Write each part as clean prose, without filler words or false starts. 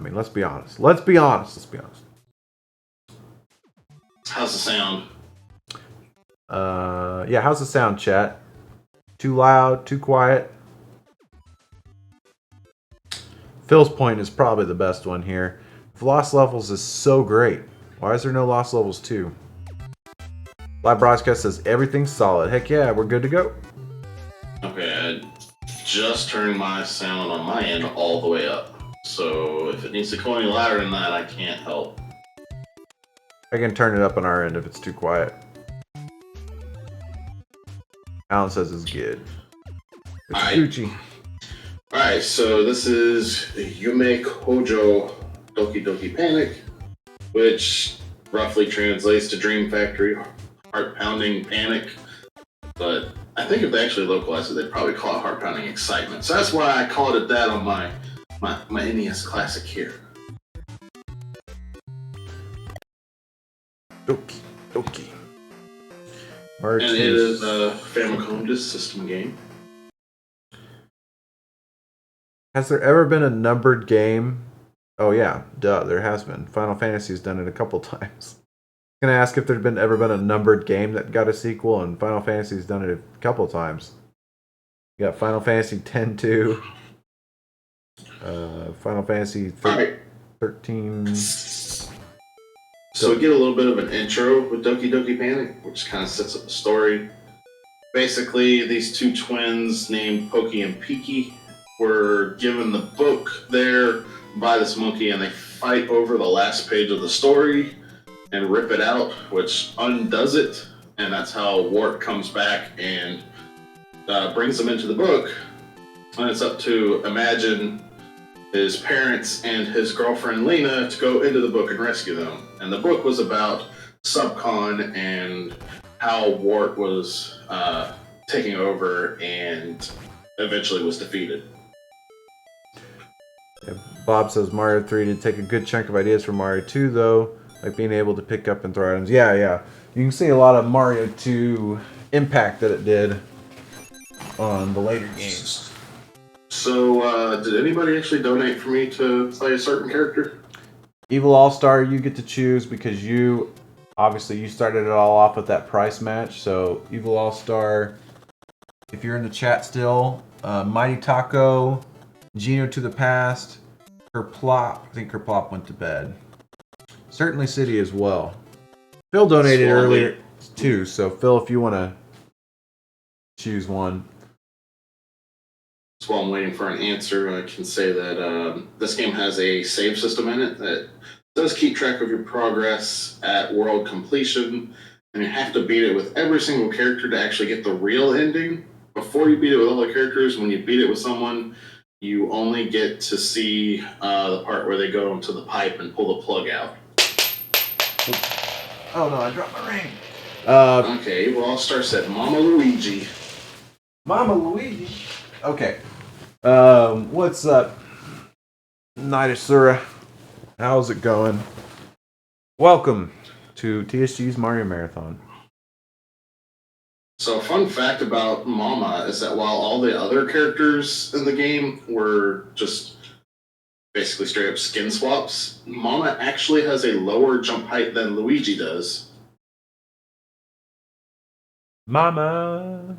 mean, let's be honest. Let's be honest. Let's be honest. How's the sound? Yeah, how's the sound, chat? Too loud? Too quiet? Phil's point is probably the best one here. If lost levels is so great, why is there no lost levels too? Live broadcast says everything's solid. Heck yeah, we're good to go. Okay, I just turned my sound on my end all the way up. So if it needs to go any louder than that, I can't help. I can turn it up on our end if it's too quiet. Alan says it's good. It's Gucci. Alright, so this is Yume Kōjō Doki Panic, which roughly translates to Dream Factory Heart-Pounding Panic. But I think if they actually localized it, they'd probably call it Heart-Pounding Excitement. So that's why I called it that on my NES Classic here. Doki. And it is a Famicom Disk System game. Has there ever been a numbered game? Oh yeah, duh, there has been. Final Fantasy's done it a couple times. I'm gonna ask if there's ever been a numbered game that got a sequel, and Final Fantasy's done it a couple times. You got Final Fantasy X-2, Final Fantasy 13. So we get a little bit of an intro with Doki Panic, which kind of sets up the story. Basically, these two twins named Pokey and Peaky were given the book there by this monkey, and they fight over the last page of the story and rip it out, which undoes it, and that's how Wart comes back and brings them into the book. And it's up to Imagine, his parents, and his girlfriend Lena to go into the book and rescue them. And the book was about Subcon and how Wart was taking over and eventually was defeated. Yeah, Bob says Mario 3 did take a good chunk of ideas from Mario 2, though, like being able to pick up and throw items. Yeah. You can see a lot of Mario 2 impact that it did on the later games. So, did anybody actually donate for me to play a certain character? Evil All-Star, you get to choose because you started it all off with that price match. So, Evil All-Star, if you're in the chat still, Mighty Taco, Geno to the Past, Kerplop. I think Kerplop went to bed. Certainly City as well. Phil donated earlier too, so Phil, if you want to choose one. So while I'm waiting for an answer, I can say that this game has a save system in it that does keep track of your progress at world completion, and you have to beat it with every single character to actually get the real ending. Before you beat it with all the characters, when you beat it with someone, you only get to see the part where they go into the pipe and pull the plug out. Oh no, I dropped my ring. Okay, well, All-Star said Mama Luigi. Mama Luigi? Okay. What's up, Nidasura? How's it going? Welcome to TSG's Mario Marathon. So, a fun fact about Mama is that while all the other characters in the game were just basically straight up skin swaps, Mama actually has a lower jump height than Luigi does. Mama!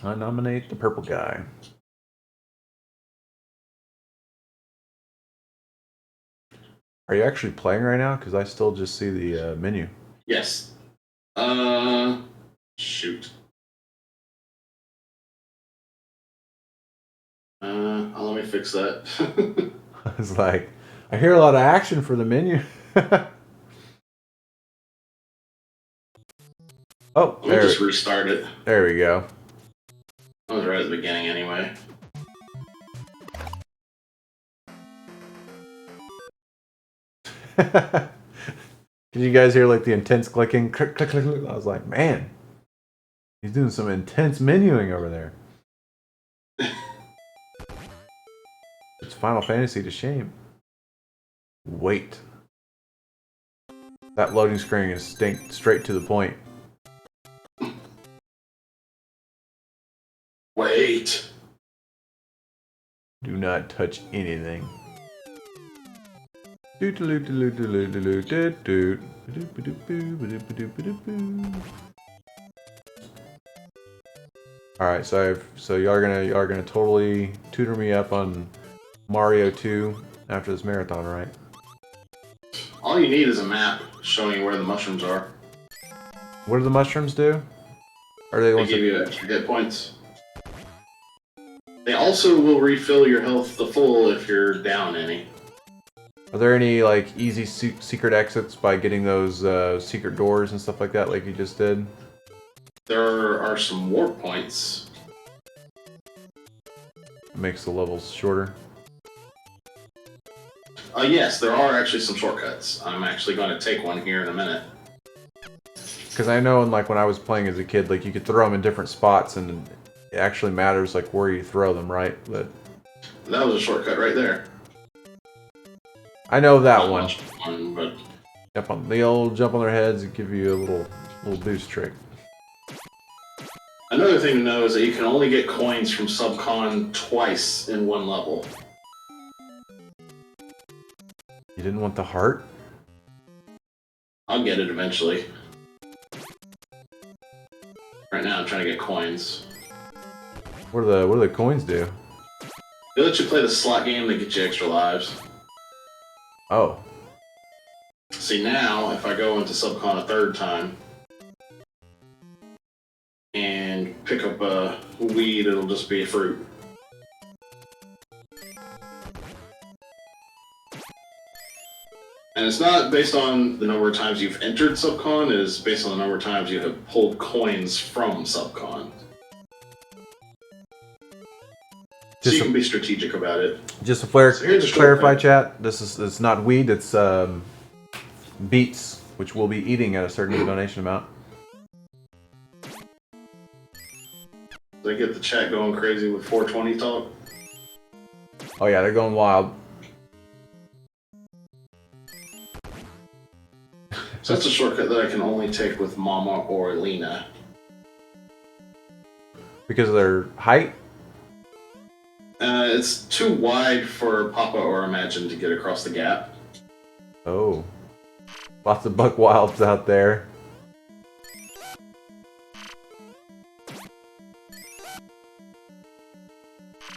I nominate the purple guy. Are you actually playing right now? Because I still just see the menu. Yes. Shoot. Let me fix that. I was like, I hear a lot of action for the menu. Oh, Let me just restart it. There we go. I was right at the beginning anyway. Did you guys hear like the intense clicking? Click, click, click, click. I was like, man, he's doing some intense menuing over there. It's Final Fantasy to shame. Wait. That loading screen is straight to the point. Wait. Do not touch anything. Alright, so y'all are gonna totally tutor me up on Mario 2 after this marathon, right? All you need is a map showing you where the mushrooms are. What do the mushrooms do? Are they They give you extra hit points. They also will refill your health to full if you're down any. Are there any like easy secret exits by getting those secret doors and stuff like that, like you just did? There are some warp points. It makes the levels shorter. Yes, there are actually some shortcuts. I'm actually going to take one here in a minute. Because I know, like when I was playing as a kid, like you could throw them in different spots, and it actually matters like where you throw them, right? But that was a shortcut right there. I know that Not one. much fun, but Yep, on the old jump on their heads and give you a little boost trick. another thing to know is that you can only get coins from Subcon twice in one level. You didn't want the heart? I'll get it eventually. Right now I'm trying to get coins. What do the coins do? They let you play the slot game that gets you extra lives. Oh. See, now if I go into Subcon a third time and pick up a weed, it'll just be a fruit. And it's not based on the number of times you've entered Subcon, it is based on the number of times you have pulled coins from Subcon. So you can be strategic about it. Just to clarify, chat, it's not weed, it's beets, which we'll be eating at a certain donation amount. Did I get the chat going crazy with 420 talk? Oh yeah, they're going wild. So that's a shortcut that I can only take with Mama or Lena. Because of their height? It's too wide for Papa or Imagine to get across the gap. Oh. Lots of buck wilds out there.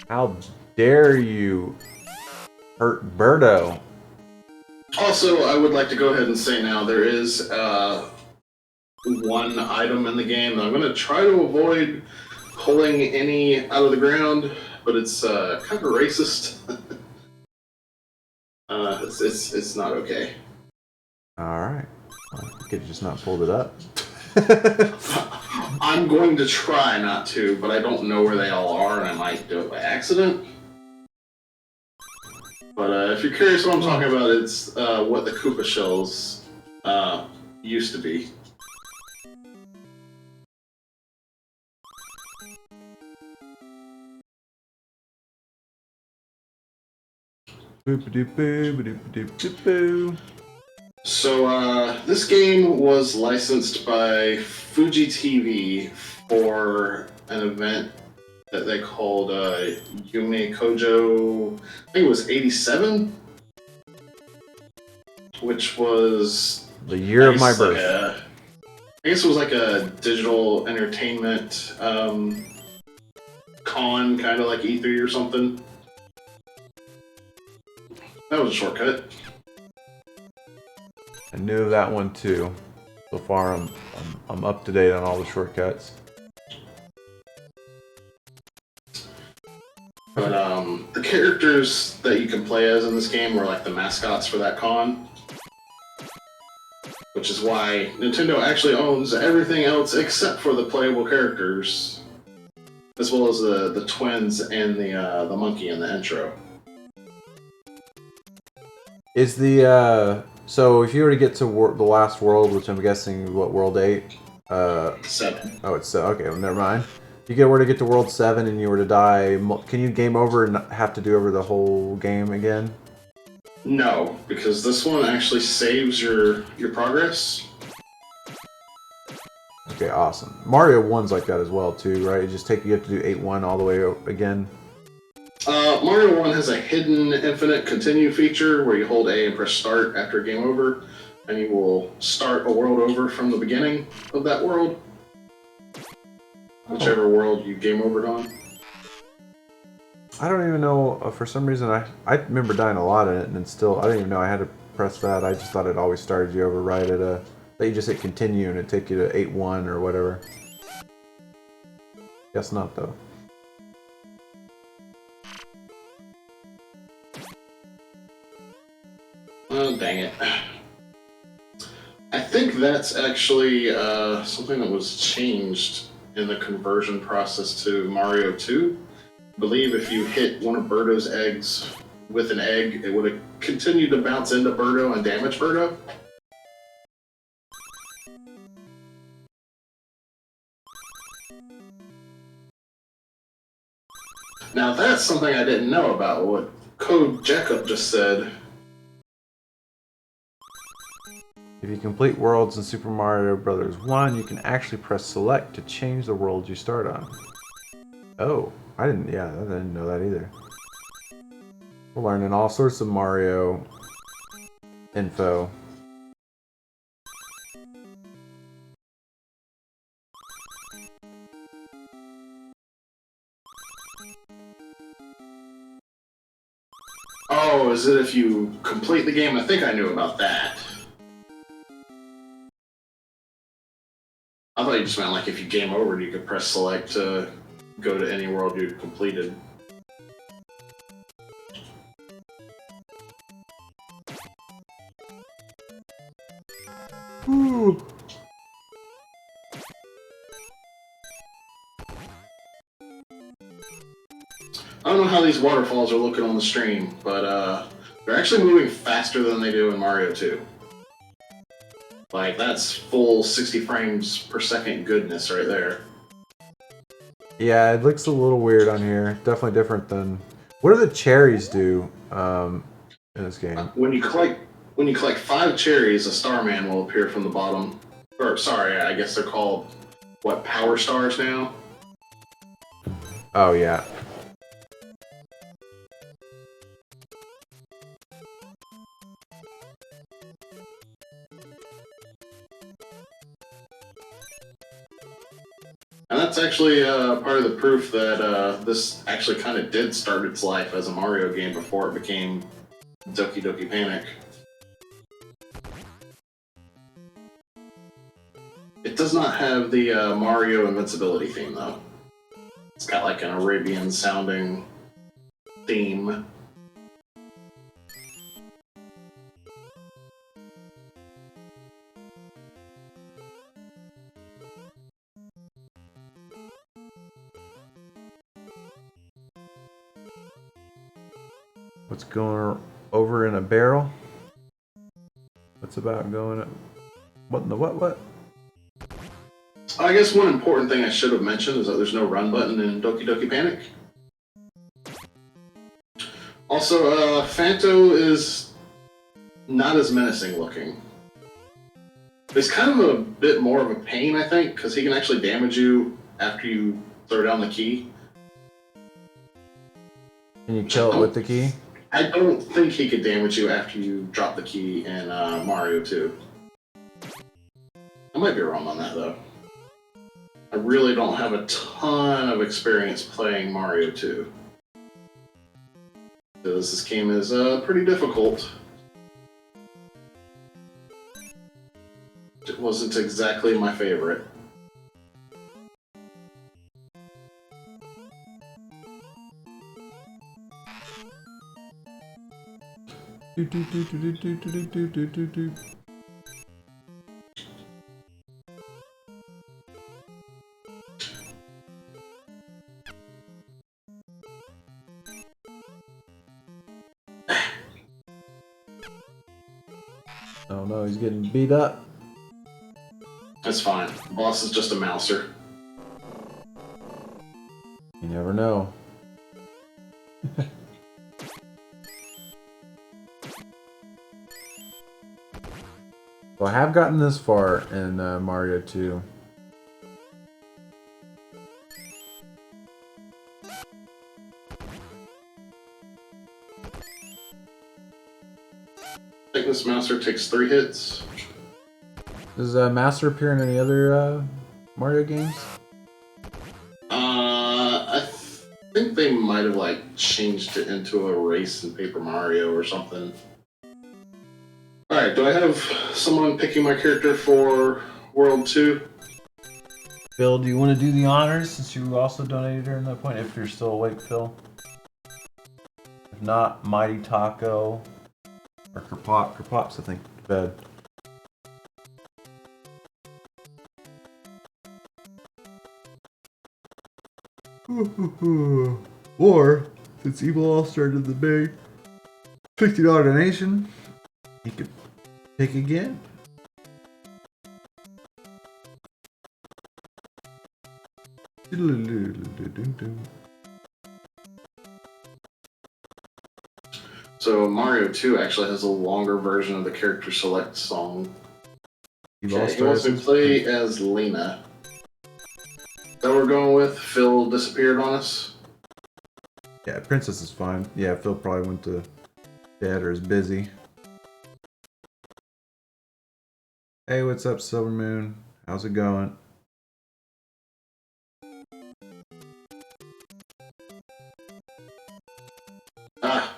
How dare you hurt Birdo? Also, I would like to go ahead and say now there is one item in the game that I'm going to try to avoid pulling any out of the ground, but it's kind of racist. It's not okay. Alright. Well, you could have just not pulled it up. I'm going to try not to, but I don't know where they all are, and I might do it by accident. But if you're curious what I'm talking about, it's what the Koopa shells used to be. So this game was licensed by Fuji TV for an event that they called Yume Kōjō, I think it was 87? Which was... The year of my birth. I guess it was like a digital entertainment con, kind of like E3 or something. That was a shortcut. I knew that one too. So far, I'm up to date on all the shortcuts. But the characters that you can play as in this game were like the mascots for that con. Which is why Nintendo actually owns everything else except for the playable characters. As well as the twins and the monkey in the intro. Is the, so if you were to get to the last world, which I'm guessing, what, World 8? 7. Oh, it's, okay, well, never mind. If you were to get to World 7 and you were to die, can you game over and have to do over the whole game again? No, because this one actually saves your progress. Okay, awesome. Mario 1's like that as well, too, right? You have to do 8-1 all the way again. Mario 1 has a hidden infinite continue feature where you hold A and press start after game over, and you will start a world over from the beginning of that world. Whichever world you game overed on. I don't even know, for some reason, I remember dying a lot in it, and then still, I didn't even know I had to press that. I just thought it always started you over right at a, that you just hit continue and it'd take you to 8-1 or whatever. Guess not, though. Oh, dang it. I think that's actually something that was changed in the conversion process to Mario 2. I believe if you hit one of Birdo's eggs with an egg, it would have continued to bounce into Birdo and damage Birdo. Now that's something I didn't know about, what Kōjō just said. If you complete worlds in Super Mario Bros. 1, you can actually press select to change the world you start on. Oh, I didn't know that either. We're learning all sorts of Mario info. Oh, is it if you complete the game? I think I knew about that. I thought you just meant like if you game over, you could press select to go to any world you completed. Ooh. I don't know how these waterfalls are looking on the stream, but they're actually moving faster than they do in Mario 2. Like, that's full 60 frames per second goodness right there. Yeah, it looks a little weird on here. Definitely different than... What do the cherries do in this game? When you collect 5 cherries, a Starman will appear from the bottom. Or, sorry, I guess they're called, what, Power Stars now? Oh, yeah. And that's actually part of the proof that this actually kind of did start its life as a Mario game before it became Doki Doki Panic. It does not have the Mario invincibility theme, though. It's got like an Arabian sounding theme. What's going over in a barrel? What's about going... What in the what? I guess one important thing I should have mentioned is that there's no run button in Doki Doki Panic. Also, Phanto is not as menacing looking. He's kind of a bit more of a pain, I think, because he can actually damage you after you throw down the key. Can you kill it with the key? I don't think he could damage you after you drop the key in Mario 2. I might be wrong on that, though. I really don't have a ton of experience playing Mario 2. Because this game is pretty difficult. It wasn't exactly my favorite. Oh no, he's getting beat up. That's fine. The boss is just a mouser. You never know. Well, I have gotten this far in Mario 2. Thickness Master takes 3 hits. Does Master appear in any other Mario games? I think they might have like changed it into a race in Paper Mario or something. Alright, do I have someone picking my character for World 2? Phil, do you want to do the honors since you also donated during that point? If you're still awake, Phil. If not, Mighty Taco or Kerplop. Kerplop's, I think, to bed. Or, since Evil All-Star did the big $50 donation, he could pick again. So Mario 2 actually has a longer version of the character select song. Okay, he wants to play as Lena. That we're going with? Phil disappeared on us? Yeah, Princess is fine. Yeah, Phil probably went to bed or is busy. Hey, what's up, Silver Moon? How's it going? Ah,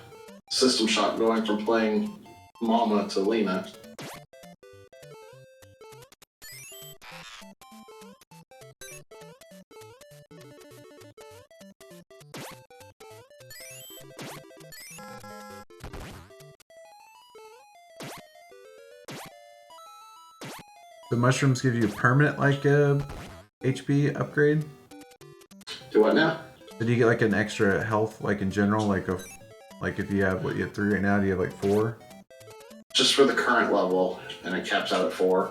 system shock going from playing Mama to Lena. The mushrooms give you a permanent, like, HP upgrade? Do what now? So do you get, like, an extra health, like, in general? Like, if you have, what, you have 3 right now, do you have, like, 4? Just for the current level, and it caps out at 4.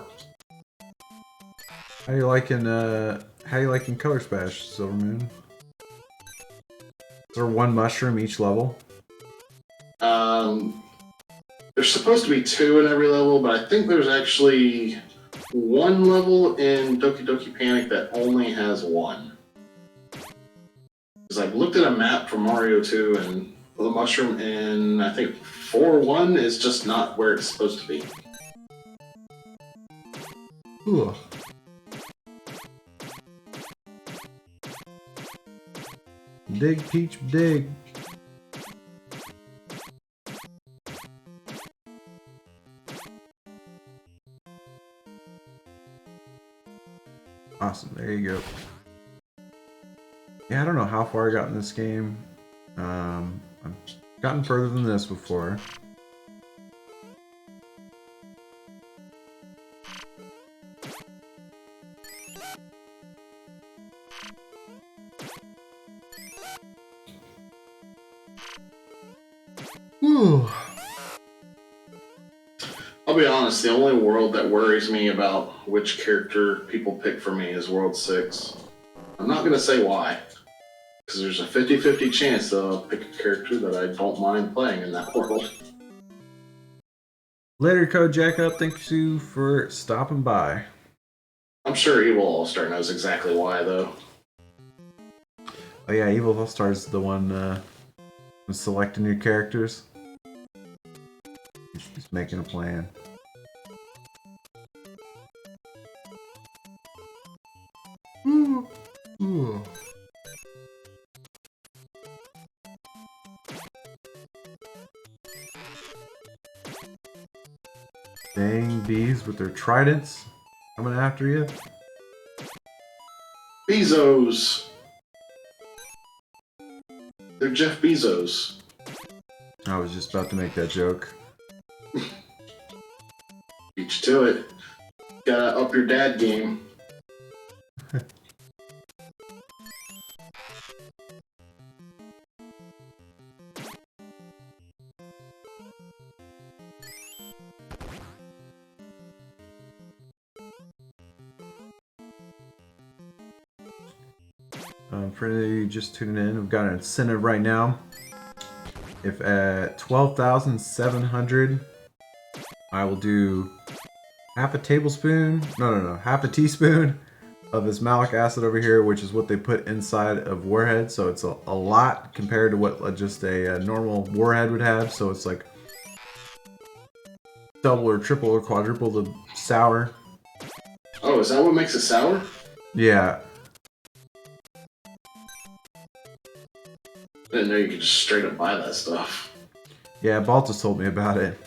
How do you like in Color Splash, Silver Moon? Is there 1 mushroom each level? There's supposed to be 2 in every level, but I think there's actually 1 level in Doki Doki Panic that only has 1. Because I've looked at a map for Mario 2, and the mushroom in, I think, 4-1 is just not where it's supposed to be. Ooh. Dig, Peach, dig. Awesome, there you go. Yeah, I don't know how far I got in this game. I've gotten further than this before. Whew. I'll be honest, the only world that worries me about which character people pick for me is World 6. I'm not going to say why, because there's a 50-50 chance that I'll pick a character that I don't mind playing in that world. Later, Code Jack-Up, thank you for stopping by. I'm sure Evil All-Star knows exactly why, though. Oh yeah, Evil All-Star is the one selecting new characters. He's making a plan. Ooh. Ooh. Dang bees with their tridents coming after you. Bezos! They're Jeff Bezos. I was just about to make that joke. Beat you to it. Gotta up your dad game. For any of you just tuning in, we've got an incentive right now. If at 12,700, I will do half a tablespoon, half a teaspoon of his malic acid over here, which is what they put inside of Warhead. So it's a lot compared to what just a normal Warhead would have. So it's like double or triple or quadruple the sour. Oh, is that what makes it sour? Yeah. I didn't know you could just straight up buy that stuff. Yeah, Baltus told me about it.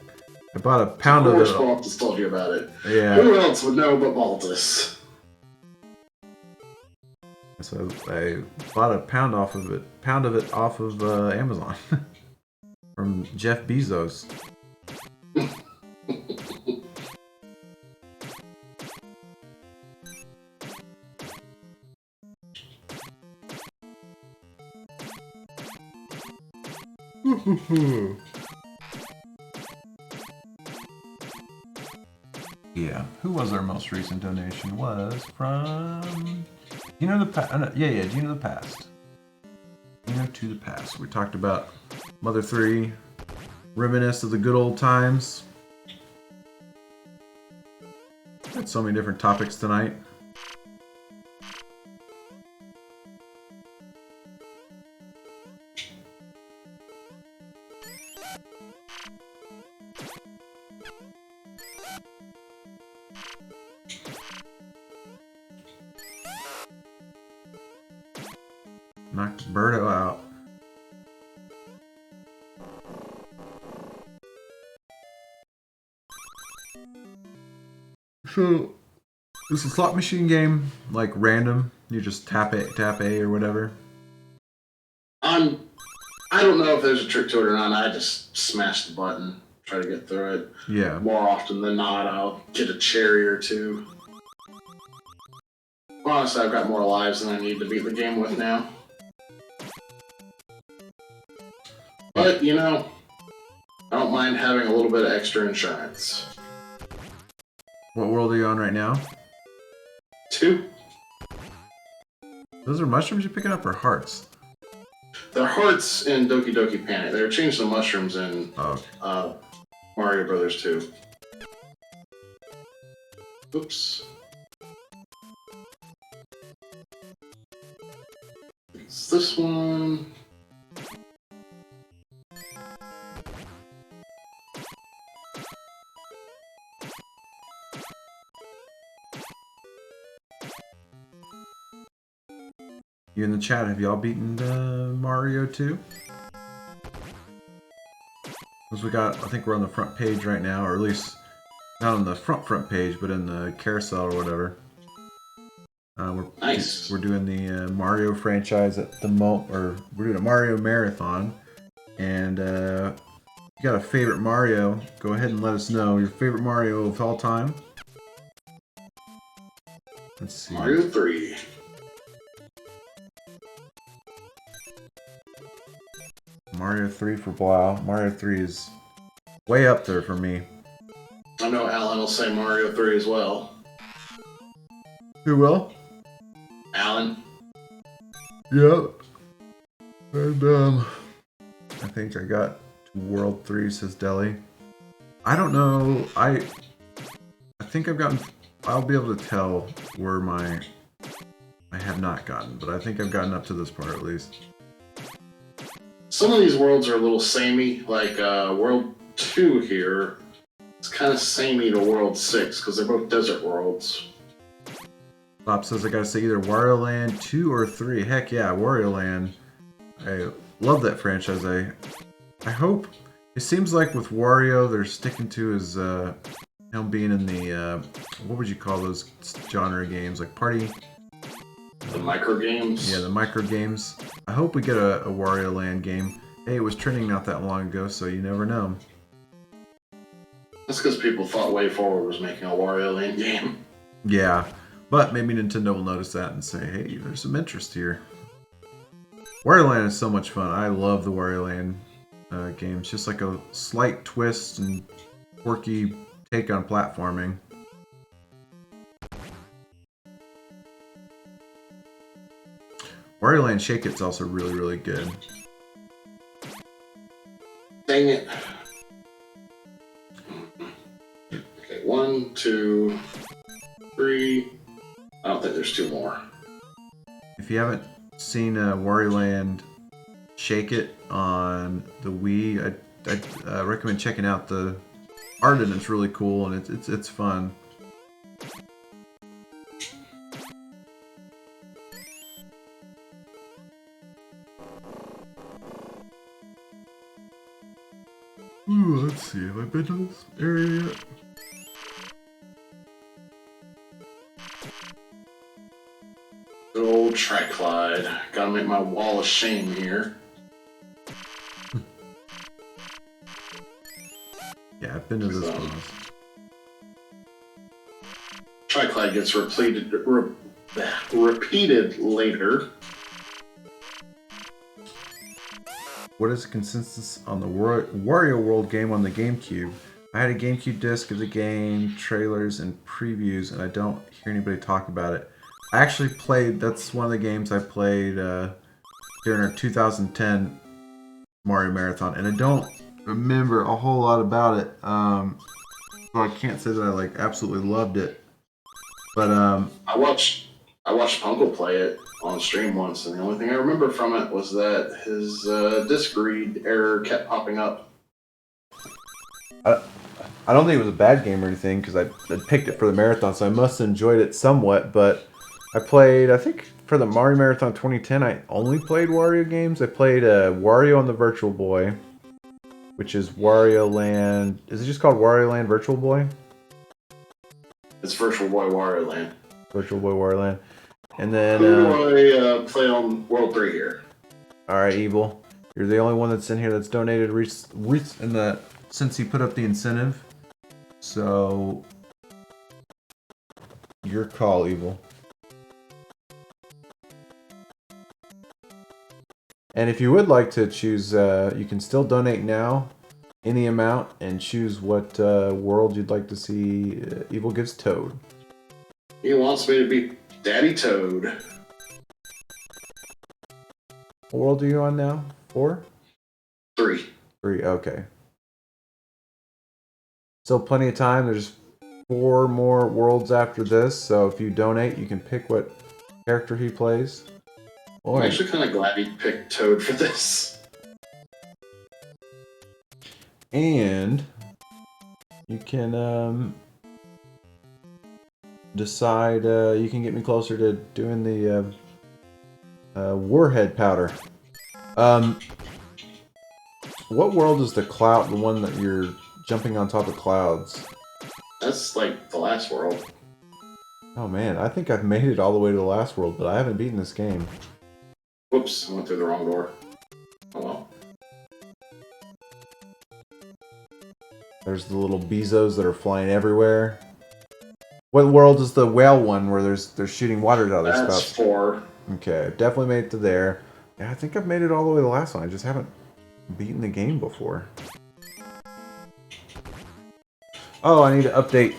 I bought a pound of it. Of course, Baltus told you about it. Yeah. Who else would know but Baltus? So I bought a pound of it off of Amazon from Jeff Bezos. Yeah, who was our most recent donation? Was from Dino the Past. Dino the Past. Dino to the Past. We talked about Mother 3, reminisce of the good old times. Had so many different topics tonight. Knocked Birdo out. So, it's a slot machine game, like random. You just tap A or whatever. I don't know if there's a trick to it or not. I just smash the button, try to get through it. Yeah. More often than not, I'll get a cherry or two. Honestly, I've got more lives than I need to beat the game with now. But, you know, I don't mind having a little bit of extra insurance. What world are you on right now? 2. Those are mushrooms you're picking up or hearts? They're hearts in Doki Doki Panic. They were changed to mushrooms in Mario Brothers 2. Oops. It's this one. You in the chat, have y'all beaten Mario 2? Because I think we're on the front page right now, or at least not on the front page, but in the carousel or whatever. Nice. We're doing the Mario franchise at the moment, or we're doing a Mario marathon. And if you got a favorite Mario, go ahead and let us know your favorite Mario of all time. Let's see. Mario 3. Mario 3 for Blau. Mario 3 is way up there for me. I know Alan will say Mario 3 as well. Who will? Alan? Yep. And, I think I got to World 3, says Deli. I don't know. I think I'll be able to tell where I have not gotten, but I think I've gotten up to this part at least. Some of these worlds are a little samey, like World 2 here. It's kind of samey to World 6, because they're both desert worlds. Bob says I gotta say either Wario Land 2 or 3. Heck yeah, Wario Land. I love that franchise. I hope. It seems like with Wario, they're sticking to his, him being in the, what would you call those genre games? Like party? The micro games? Yeah, the micro games. I hope we get a Wario Land game. Hey, it was trending not that long ago, so you never know. That's because people thought Way Forward was making a Wario Land game. Yeah, but maybe Nintendo will notice that and say, hey, there's some interest here. Wario Land is so much fun. I love the Wario Land games. Just like a slight twist and quirky take on platforming. Wario Land Shake It's also really, really good. Dang it. Okay, 1, 2, 3, I don't think there's 2 more. If you haven't seen Wario Land Shake It on the Wii, I'd recommend checking out the art, and it's really cool, and it's fun. Ooh, let's see, have I been to this area yet? Good old Triclide. Gotta make my wall of shame here. Yeah, I've been to this boss. Triclide gets repeated later. What is the consensus on the Wario World game on the GameCube? I had a GameCube disc of the game, trailers, and previews, and I don't hear anybody talk about it. I actually played, that's one of the games I played during our 2010 Mario Marathon, and I don't remember a whole lot about it. So I can't say that I like absolutely loved it. But I watched Punko play it on stream once, and the only thing I remember from it was that his disc read error kept popping up. I don't think it was a bad game or anything, because I picked it for the marathon, so I must have enjoyed it somewhat. But I played, I think for the Mario Marathon 2010, I only played Wario games. I played Wario on the Virtual Boy, which is Wario Land. Is it just called Wario Land Virtual Boy? It's Virtual Boy Wario Land. Virtual Boy Wario Land. And then... Who do I play on World 3 here? Alright, Evil. You're the only one that's in here that's donated since he put up the incentive. So... your call, Evil. And if you would like to choose, you can still donate now, any amount, and choose what world you'd like to see Evil gives Toad. He wants me to be Daddy Toad. What world are you on now? 4? 3. 3, okay. Still plenty of time. There's 4 more worlds after this, so if you donate, you can pick what character he plays. Boy. I'm actually kind of glad he picked Toad for this. And you can decide, you can get me closer to doing the Warhead powder. What world is the cloud, the one that you're jumping on top of clouds? That's like the last world. Oh man, I think I've made it all the way to the last world, but I haven't beaten this game. Whoops, I went through the wrong door. Oh well. There's the little Bezos that are flying everywhere. What world is the whale one where they're shooting water out of their spouts? That's 4. Okay, I've definitely made it to there. Yeah, I think I've made it all the way to the last one. I just haven't beaten the game before. Oh, I need to update.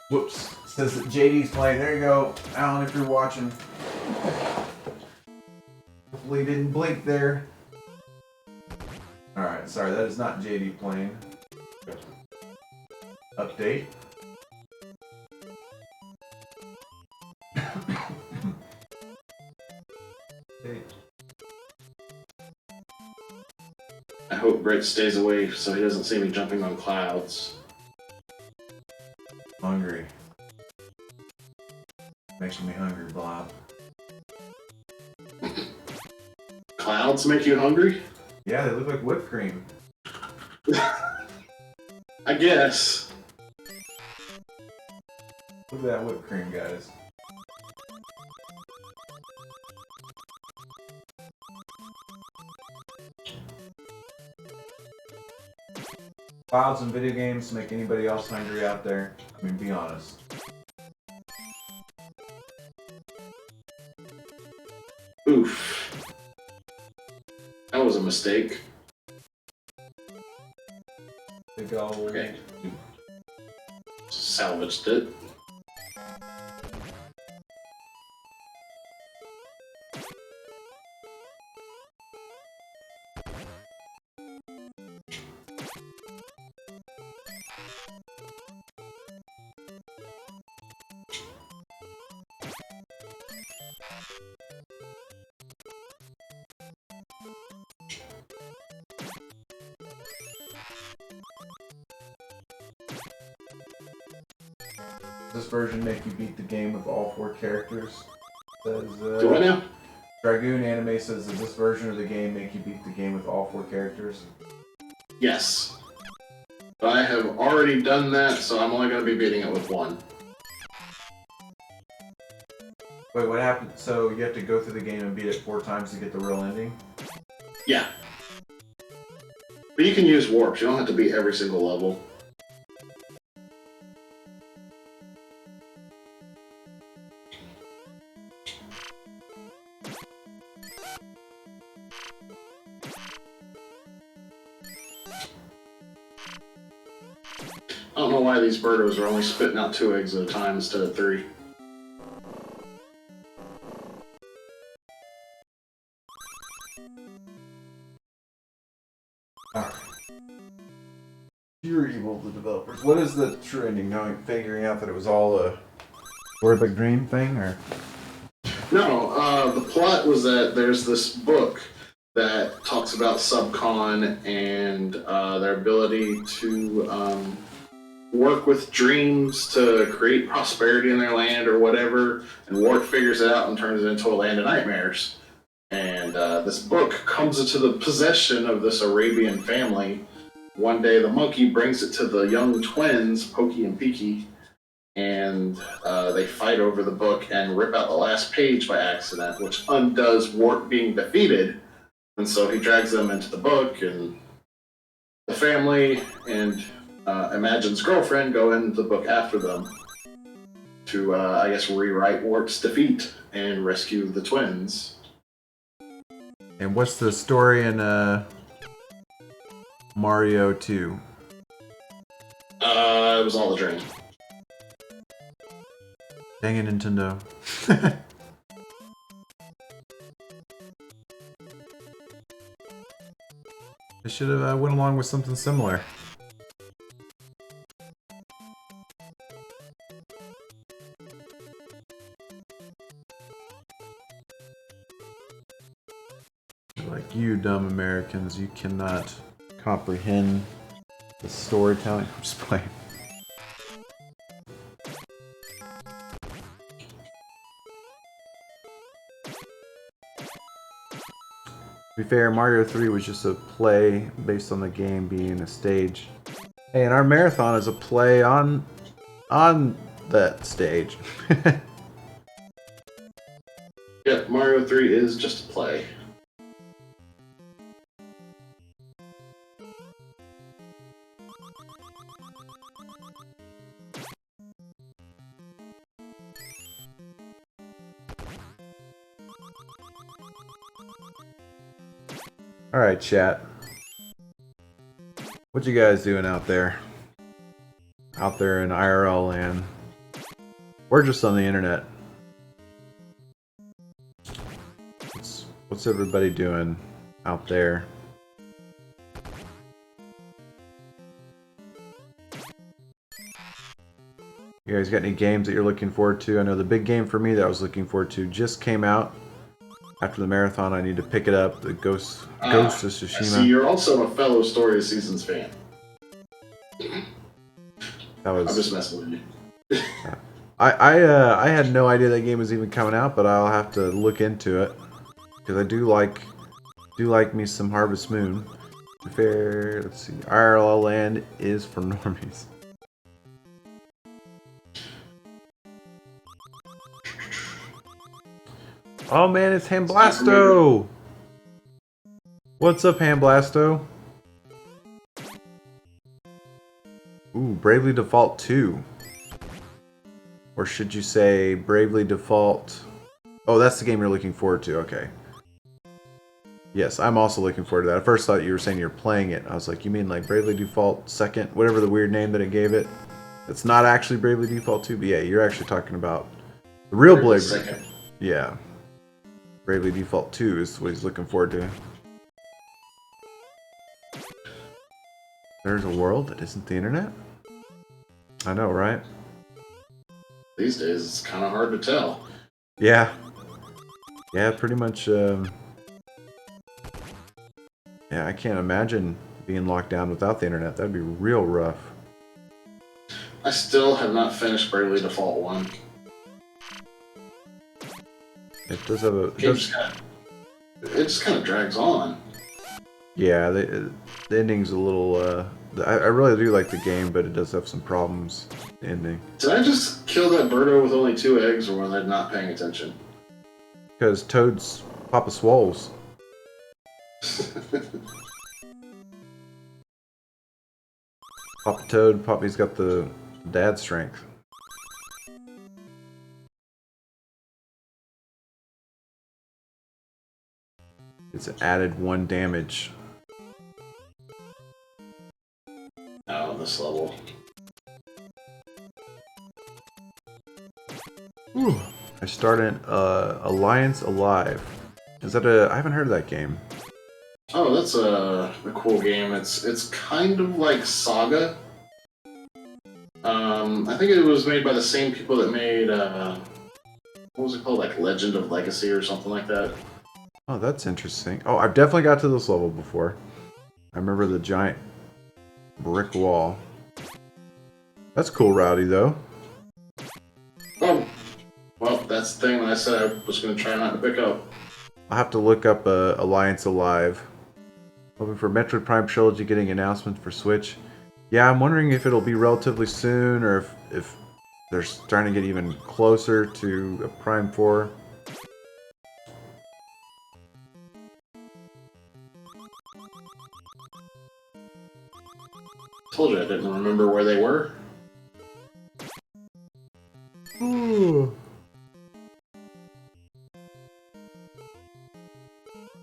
Whoops. It says that JD's playing. There you go. Alan, if you're watching. Hopefully he didn't blink there. Alright, sorry, that is not JD playing. Update. I hope Brett stays away so he doesn't see me jumping on clouds. Hungry. Making me hungry, Blob. Clouds make you hungry? Yeah, they look like whipped cream. I guess. Look at that whipped cream, guys. Clouds and video games make anybody else hungry out there. I mean, be honest. Oof. That was a mistake. Big old... Okay. Salvaged it. Does this version make you beat the game with all 4 characters? Says, Do I now? Dragoon Anime says, does this version of the game make you beat the game with all 4 characters? Yes. But I have already done that, so I'm only going to be beating it with 1. Wait, what happened? So you have to go through the game and beat it 4 times to get the real ending? Yeah. But you can use warps. You don't have to beat every single level. I don't know why these birdos are only spitting out 2 eggs at a time instead of 3. You're evil, the developers. What is the true ending? Figuring out that it was all a Storybook Dream thing, or? No, the plot was that there's this book that talks about Subcon and their ability to work with dreams to create prosperity in their land or whatever, and Wart figures it out and turns it into a land of nightmares. And this book comes into the possession of this Arabian family. One day the monkey brings it to the young twins, Pokey and Peaky, and they fight over the book and rip out the last page by accident, which undoes Wart being defeated. And so he drags them into the book, and the family and Imagine's girlfriend go into the book after them to, I guess, rewrite Wart's defeat and rescue the twins. And what's the story in Mario 2? It was all a dream. Dang it, Nintendo. They should have went along with something similar. Like, you dumb Americans, you cannot comprehend the storytelling. I'm just playing. To be fair, Mario 3 was just a play based on the game being a stage. Hey, and our marathon is a play on that stage. Yep, Mario 3 is just a play. Alright, chat. What you guys doing out there? Out there in IRL land? We're just on the internet. What's everybody doing out there? You guys got any games that you're looking forward to? I know the big game for me that I was looking forward to just came out. After the marathon, I need to pick it up. The Ghost of Tsushima. I see you're also a fellow Story of Seasons fan. I'm just messing with you. I had no idea that game was even coming out, but I'll have to look into it because I do like me some Harvest Moon. To be fair, let's see. IRL land is for normies. Oh man, it's Hamblasto! What's up, Hamblasto? Ooh, Bravely Default 2. Or should you say Bravely Default... Oh, that's the game you're looking forward to, okay. Yes, I'm also looking forward to that. I first thought you were saying you're playing it. I was like, you mean like Bravely Default 2nd? Whatever the weird name that it gave it. It's not actually Bravely Default 2, but yeah, you're actually talking about the real Bravely. Yeah. Bravely Default 2 is what he's looking forward to. There's a world that isn't the internet? I know, right? These days, it's kind of hard to tell. Yeah. Yeah, pretty much. Yeah, I can't imagine being locked down without the internet. That'd be real rough. I still have not finished Bravely Default 1. It does have a. It just kind of drags on. Yeah, the ending's a little. I really do like the game, but it does have some problems. The ending. Did I just kill that birdo with only 2 eggs, or was I not paying attention? Because Toad's Papa Swolls. Papa Toad, Poppy's got the dad strength. It's added 1 damage. Oh, this level. Whew. I started Alliance Alive. Is that a? I haven't heard of that game. Oh, that's a cool game. It's kind of like Saga. I think it was made by the same people that made what was it called, like Legend of Legacy or something like that. Oh, that's interesting. Oh, I've definitely got to this level before. I remember the giant brick wall. That's cool, Rowdy, though. Oh, well, that's the thing that I said I was going to try not to pick up. I'll have to look up Alliance Alive. Hoping for Metroid Prime Trilogy getting announcements for Switch. Yeah, I'm wondering if it'll be relatively soon, or if they're starting to get even closer to a Prime 4. Told you I didn't remember where they were. Ooh.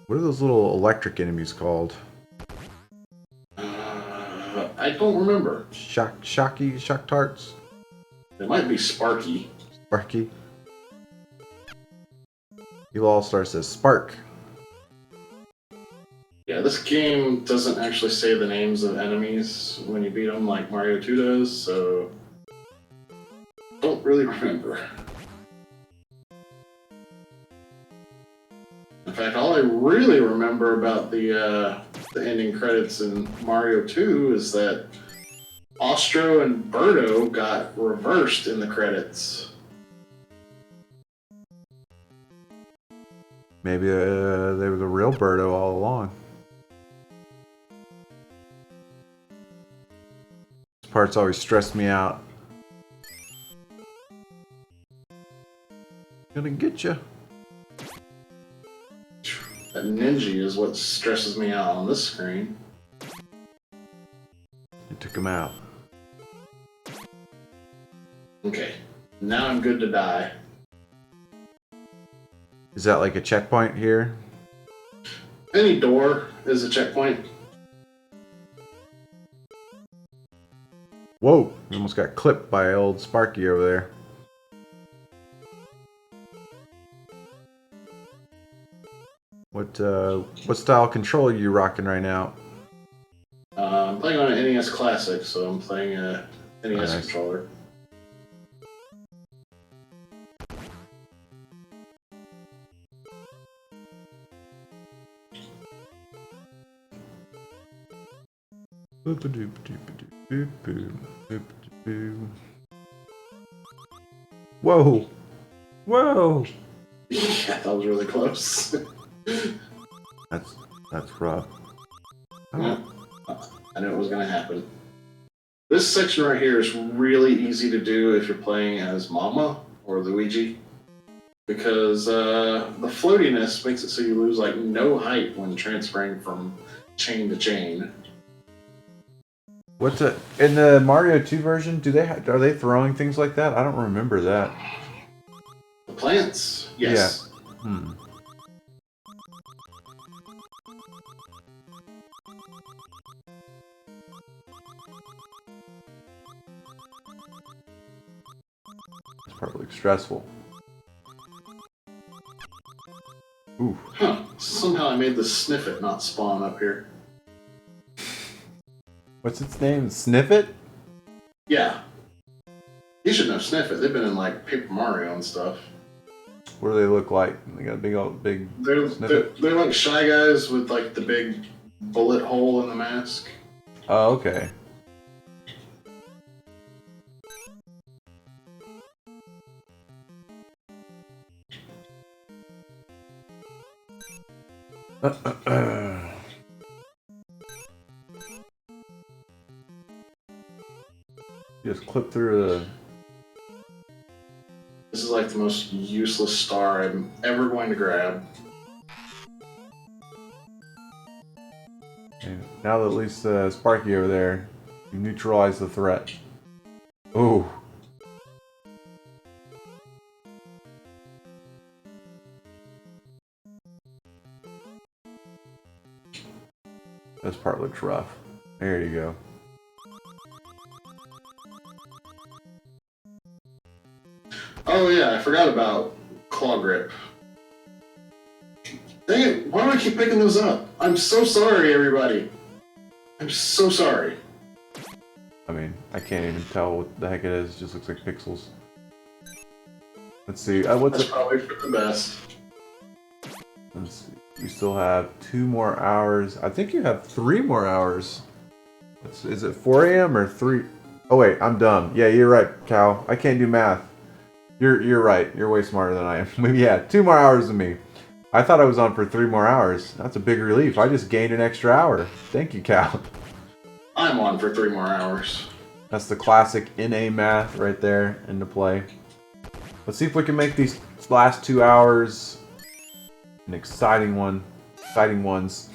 What are those little electric enemies called? I don't remember. Shock tarts? It might be Sparky. Sparky. Evil All-Star says Spark. Yeah, this game doesn't actually say the names of enemies when you beat them like Mario 2 does, so don't really remember. In fact, all I really remember about the ending credits in Mario 2 is that Ostro and Birdo got reversed in the credits. Maybe they were the real Birdo all along. This part's always stressed me out. Gonna get you. That ninja is what stresses me out on this screen. You took him out. Okay, now I'm good to die. Is that like a checkpoint here? Any door is a checkpoint. Whoa! We almost got clipped by old Sparky over there. What style controller are you rocking right now? I'm playing on an NES Classic, so I'm playing a NES controller. Whoa! Whoa! Yeah, that was really close. That's rough. Yeah, I knew it was going to happen. This section right here is really easy to do if you're playing as Mama or Luigi, because the floatiness makes it so you lose like no height when transferring from chain to chain. In the Mario 2 version? Are they throwing things like that? I don't remember that. The plants, yes. Yeah. It's probably stressful. Ooh. Huh. Somehow I made the Sniffit not spawn up here. What's its name? Sniffit? Yeah. You should know Sniffit. They've been in like Paper Mario and stuff. What do they look like? They got a big they're like Shy Guys with like the big bullet hole in the mask. Oh, okay. Just clip through the... This is like the most useless star I'm ever going to grab. And now that at least Sparky over there, you neutralize the threat. Ooh. This part looks rough. There you go. Oh yeah, I forgot about Claw Grip. Dang it, why do I keep picking those up? I'm so sorry, everybody. I'm so sorry. I mean, I can't even tell what the heck it is. It just looks like pixels. Let's see. What's That's probably for the best. Let's see. You still have 2 more hours. I think you have 3 more hours. Is it 4 a.m. or 3? Oh wait, I'm dumb. Yeah, you're right, Cal. I can't do math. You're right. You're way smarter than I am. Maybe yeah, 2 more hours than me. I thought I was on for 3 more hours. That's a big relief. I just gained an extra hour. Thank you, Cal. I'm on for 3 more hours. That's the classic NA math right there into play. Let's see if we can make these last 2 hours an exciting one. Exciting ones.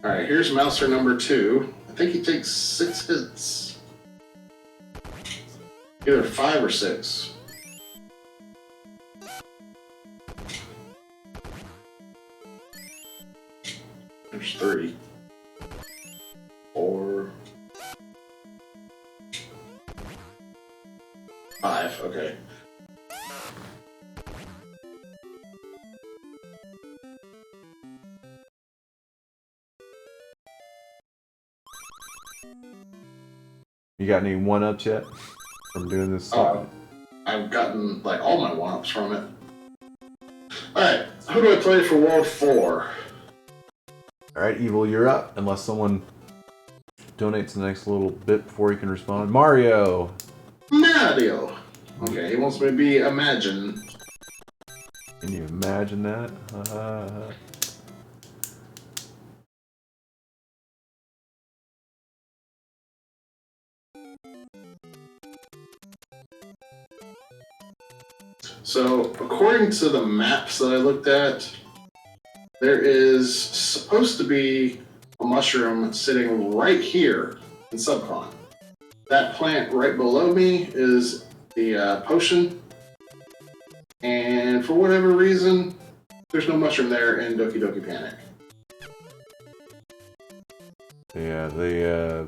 Alright, here's Mouser number 2. I think he takes 6 hits. Either 5 or 6. There's 3. 4. 5, okay. You got any 1-ups yet from doing this? I've gotten like all my 1-ups from it. Alright, who do I play for World 4? Alright, Evil, you're up. Unless someone donates the next little bit before you can respond. Mario! Mario! Okay, he wants me to be Imagine. Can you imagine that? So, according to the maps that I looked at, there is supposed to be a mushroom sitting right here in Subcon. That plant right below me is the potion, and for whatever reason, there's no mushroom there in Doki Doki Panic. Yeah, they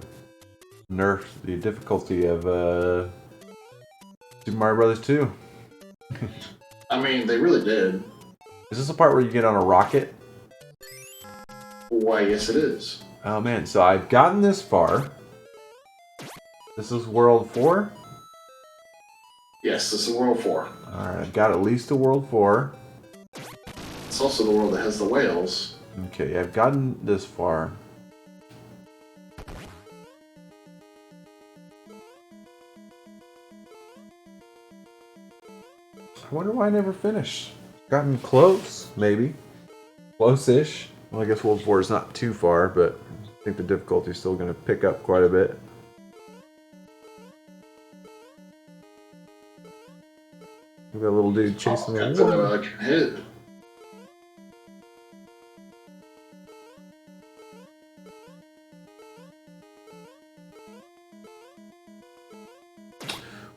nerfed the difficulty of Super Mario Brothers 2. I mean, they really did. Is this the part where you get on a rocket? Why, yes it is. Oh man, so I've gotten this far. This is World 4? Yes, this is World 4. Alright, I've got at least a World 4. It's also the world that has the whales. Okay, I've gotten this far. I wonder why I never finished. Gotten close, maybe. Close-ish. Well, I guess World 4 is not too far, but I think the difficulty is still going to pick up quite a bit. We got a little dude chasing the That's what I can hit.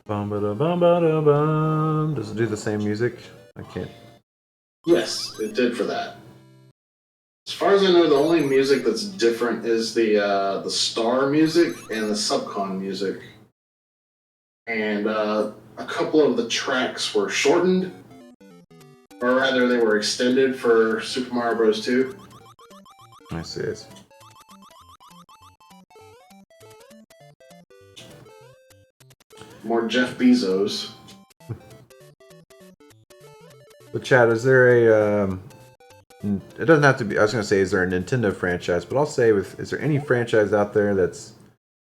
Bum ba da bum ba da bum. Does it do the same music? I can't. Yes, it did for that. As far as I know, the only music that's different is the star music and the subcon music. And a couple of the tracks were shortened, or rather, they were extended for Super Mario Bros. 2. I see it. More Jeff Bezos. chat, is there a... it doesn't have to be... I was going to say, is there a Nintendo franchise? But I'll say, is there any franchise out there that's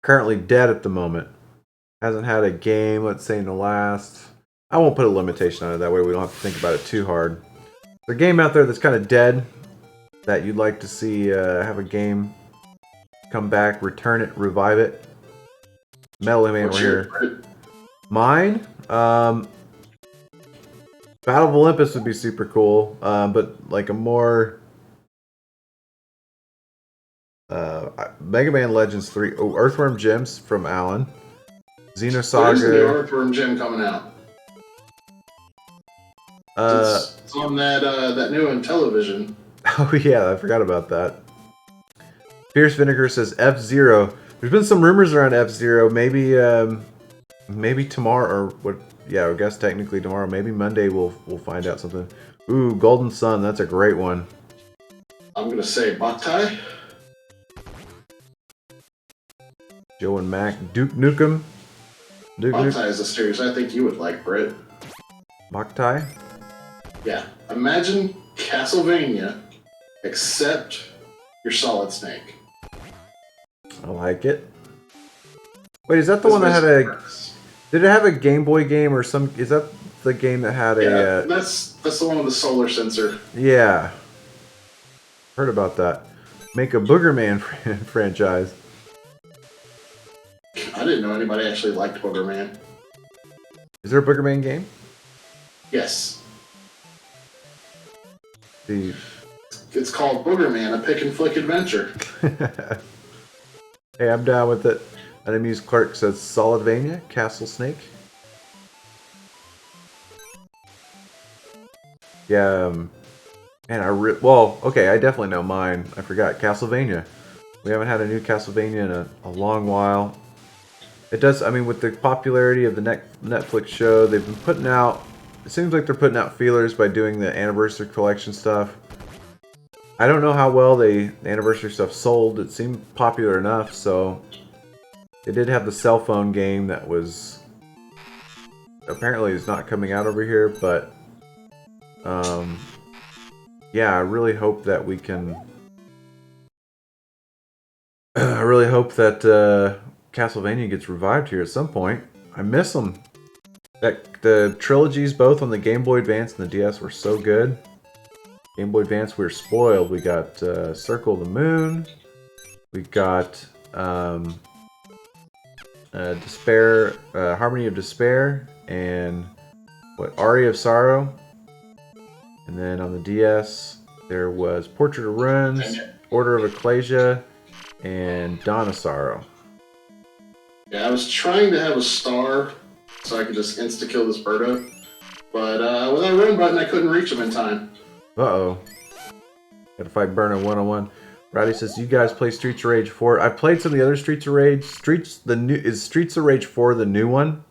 currently dead at the moment? Hasn't had a game, let's say, in the last... I won't put a limitation on it. That way we don't have to think about it too hard. Is there a game out there that's kind of dead that you'd like to see have a game come back, return it, revive it? Metal Man, we're here. Mine? Battle of Olympus would be super cool, but like a more... Mega Man Legends 3, Earthworm Jim's from Alan. Xenosaga. Where's the Earthworm Jim coming out? It's on that new on television. Oh yeah, I forgot about that. Fierce Vinegar says F-Zero. There's been some rumors around F-Zero. Maybe tomorrow, or what? Yeah, I guess technically tomorrow. Maybe Monday we'll find out something. Ooh, Golden Sun. That's a great one. I'm gonna say Boktai. Joe and Mac. Duke Nukem. Boktai is a series I think you would like, Britt. Boktai? Yeah. Imagine Castlevania, except you're Solid Snake. I like it. Wait, is that the one that had a... Did it have a Game Boy game or some... Is that the game that had a... that's the one with the solar sensor. Yeah. Heard about that. Make a Boogerman franchise. I didn't know anybody actually liked Boogerman. Is there a Boogerman game? Yes. The... It's called Boogerman, a pick and flick adventure. Hey, I'm down with it. Enemies Clark says Solidvania, Castle Snake. Yeah, man, well, okay, I definitely know mine. I forgot, Castlevania. We haven't had a new Castlevania in a long while. It does, I mean, with the popularity of the Netflix show, they've been putting out, it seems like they're putting out feelers by doing the Anniversary Collection stuff. I don't know how well the Anniversary stuff sold. It seemed popular enough, so... They did have the cell phone game that was... Apparently is not coming out over here, but... yeah, I really hope that we can... I really hope that Castlevania gets revived here at some point. I miss them. The trilogies, both on the Game Boy Advance and the DS, were so good. Game Boy Advance, we were spoiled. We got Circle of the Moon. We got Despair, Harmony of Despair, and what, Aria of Sorrow. And then on the DS, there was Portrait of Ruins, Order of Ecclesia, and Dawn of Sorrow. Yeah, I was trying to have a star so I could just insta-kill this Birdo, but with that run button, I couldn't reach him in time. Uh-oh. Gotta fight Burno one-on-one. Rowdy says, you guys play Streets of Rage 4. I've played some of the other Streets of Rage. Is Streets of Rage 4 the new one?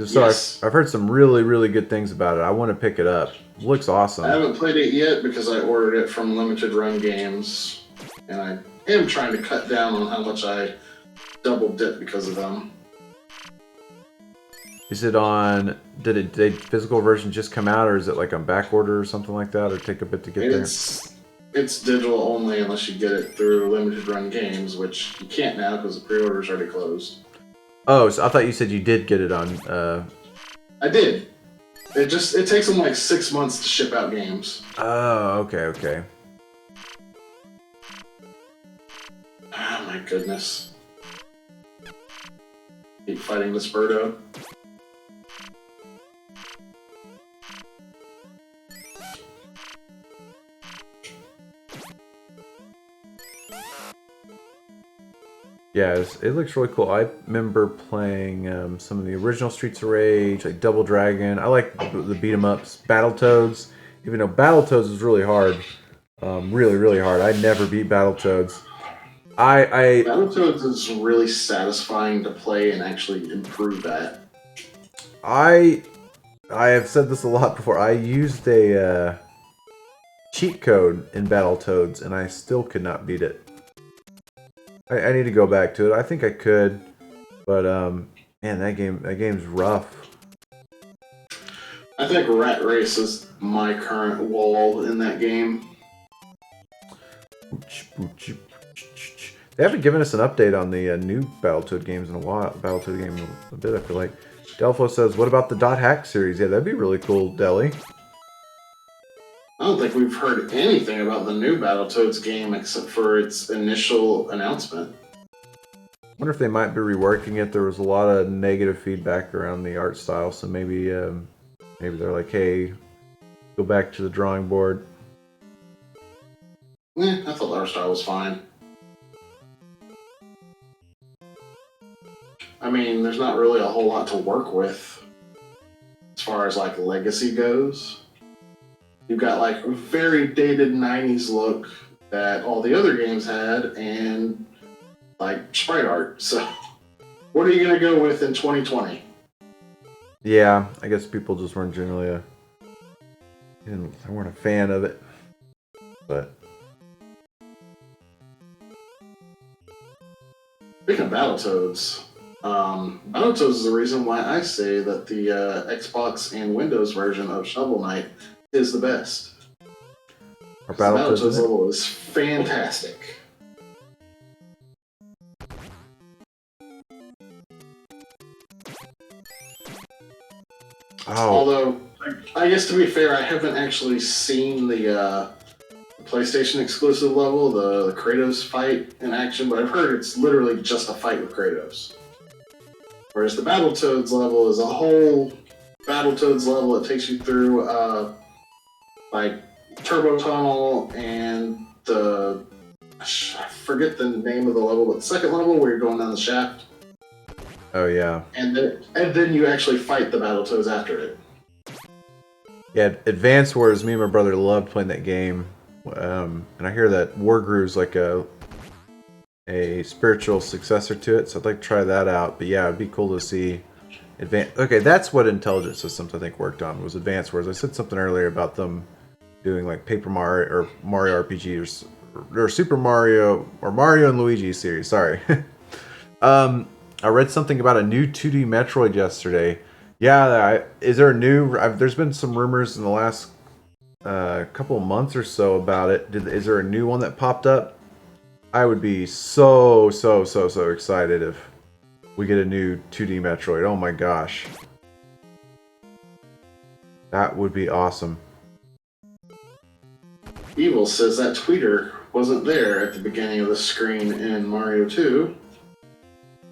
So yes. I've heard some really, really good things about it. I want to pick it up. It looks awesome. I haven't played it yet because I ordered it from Limited Run Games. And I am trying to cut down on how much I double dip because of them. Is it on... Did the physical version just come out, or is it like on back order or something like that, or take a bit to get there? It's digital only unless you get it through Limited Run Games, which you can't now because the pre-order's already closed. Oh, so I thought you said you did get it on... I did. It takes them like 6 months to ship out games. Oh, okay. Oh my goodness. Keep fighting this Birdo. Yeah, it looks really cool. I remember playing some of the original Streets of Rage, like Double Dragon. I like the beat-em-ups. Battletoads, even though Battletoads is really hard. Really, really hard. I never beat Battletoads. Battletoads is really satisfying to play and actually improve at. I have said this a lot before. I used a cheat code in Battletoads, and I still could not beat it. I need to go back to it. I think I could, but man, that game's rough. I think Rat Race is my current wall in that game. They haven't given us an update on the new Battletoad games in a while. Battletoad game a bit, I feel like. Delpho says, what about the Dot Hack series? Yeah, that'd be really cool, Deli. I don't think we've heard anything about the new Battletoads game except for its initial announcement. I wonder if they might be reworking it. There was a lot of negative feedback around the art style, so maybe they're like, hey, go back to the drawing board. I thought the art style was fine. I mean, there's not really a whole lot to work with as far as like legacy goes. You've got like a very dated 90s look that all the other games had and like sprite art. So what are you going to go with in 2020? Yeah, I guess people just weren't generally they weren't a fan of it. But speaking of Battletoads, Battletoads is the reason why I say that the Xbox and Windows version of Shovel Knight is the best. our The Battletoads level is fantastic. Oh, Although, I guess to be fair, I haven't actually seen the PlayStation exclusive level, the Kratos fight in action, but I've heard it's literally just a fight with Kratos. Whereas the Battletoads level is a whole Battletoads level. It takes you through like Turbo Tunnel and I forget the name of the level, but the second level where you're going down the shaft. oh yeah. And then you actually fight the Battletoads after it. Yeah, Advance Wars, me and my brother loved playing that game. And I hear that Wargrew's like a spiritual successor to it, so I'd like to try that out. But yeah, it'd be cool to see Advance. Okay, that's what Intelligent Systems I think worked on, was Advance Wars. I said something earlier about them doing like Paper Mario or Mario RPG or Super Mario or Mario and Luigi series. Sorry. I read something about a new 2D Metroid yesterday. Yeah, is there a new? There's been some rumors in the last couple of months or so about it. Is there a new one that popped up? I would be so excited if we get a new 2D Metroid. Oh my gosh. That would be awesome. Evil says that tweeter wasn't there at the beginning of the screen in Mario 2.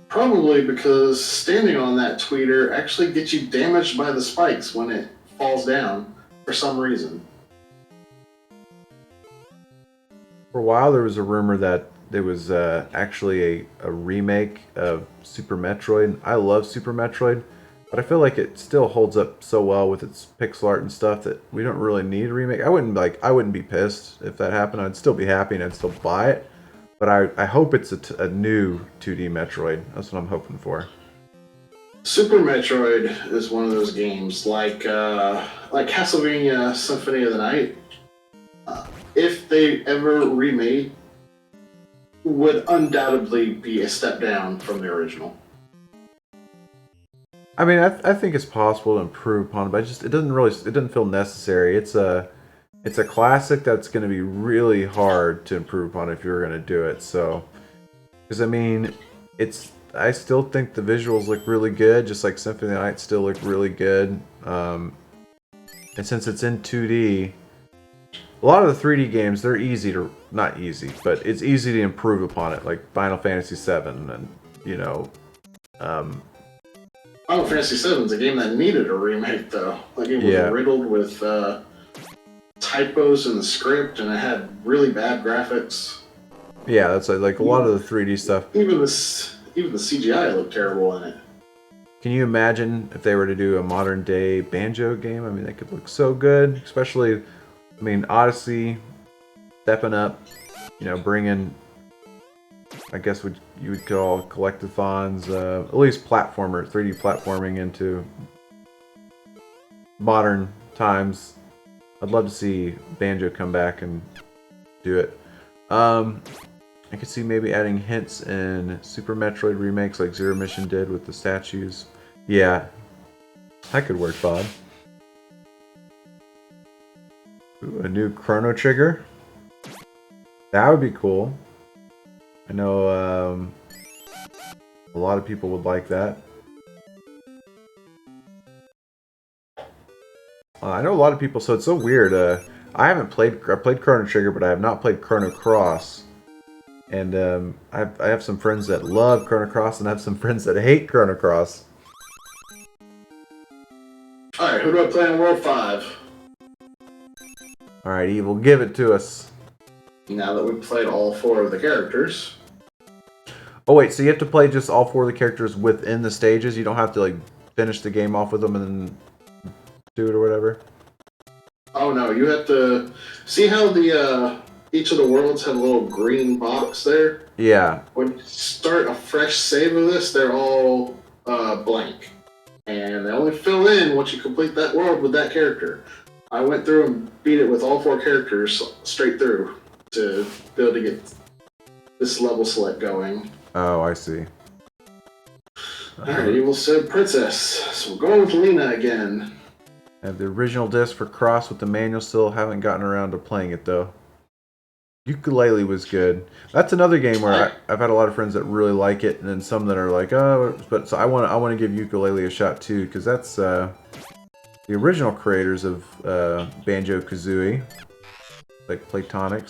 Probably because standing on that tweeter actually gets you damaged by the spikes when it falls down for some reason. For a while, there was a rumor that there was actually a remake of Super Metroid. I love Super Metroid, but I feel like it still holds up so well with its pixel art and stuff that we don't really need a remake. I wouldn't be pissed if that happened. I'd still be happy and I'd still buy it. But I hope it's a new 2D Metroid. That's what I'm hoping for. Super Metroid is one of those games like Castlevania Symphony of the Night. If they ever remade, would undoubtedly be a step down from the original. I mean, I think it's possible to improve upon it, but it doesn't feel necessary. It's a classic that's going to be really hard to improve upon if you're going to do it. So, because I mean, I still think the visuals look really good, just like Symphony of the Night still look really good. And since it's in 2D, a lot of the 3D games, they're not easy, but it's easy to improve upon it, like Final Fantasy VII, and Final Fantasy VII is a game that needed a remake, though. Like, it was riddled with typos in the script, and it had really bad graphics. Yeah, that's like a lot of the 3D stuff. Even the CGI looked terrible in it. Can you imagine if they were to do a modern day Banjo game? I mean, that could look so good, especially, I mean, Odyssey stepping up, bringing, I guess you would call collectathons, at least 3D platforming into modern times. I'd love to see Banjo come back and do it. I could see maybe adding hints in Super Metroid remakes like Zero Mission did with the statues. Yeah, that could work, Bob. Ooh, a new Chrono Trigger. That would be cool. I know a lot of people would like that. I know a lot of people, so it's so weird. I played Chrono Trigger, but I have not played Chrono Cross. And I have some friends that love Chrono Cross, and I have some friends that hate Chrono Cross. Alright, who do I play in World 5? Alright, Evil, give it to us. Now that we've played all 4 of the characters. Oh wait, so you have to play just all 4 of the characters within the stages? You don't have to like finish the game off with them and then do it or whatever? Oh no, you have to... See how the each of the worlds have a little green box there? Yeah. When you start a fresh save of this, they're all blank. And they only fill in once you complete that world with that character. I went through and beat it with all 4 characters straight through to be able to get this level select going. Oh, I see. Alright, Evil said Princess. So we're going with Lena again. I have the original disc for Cross with the manual, still haven't gotten around to playing it though. Ukulele was good. That's another game where I've had a lot of friends that really like it, and then some that are like, oh, but so I want to give Ukulele a shot too, because that's the original creators of Banjo-Kazooie, like Platonic.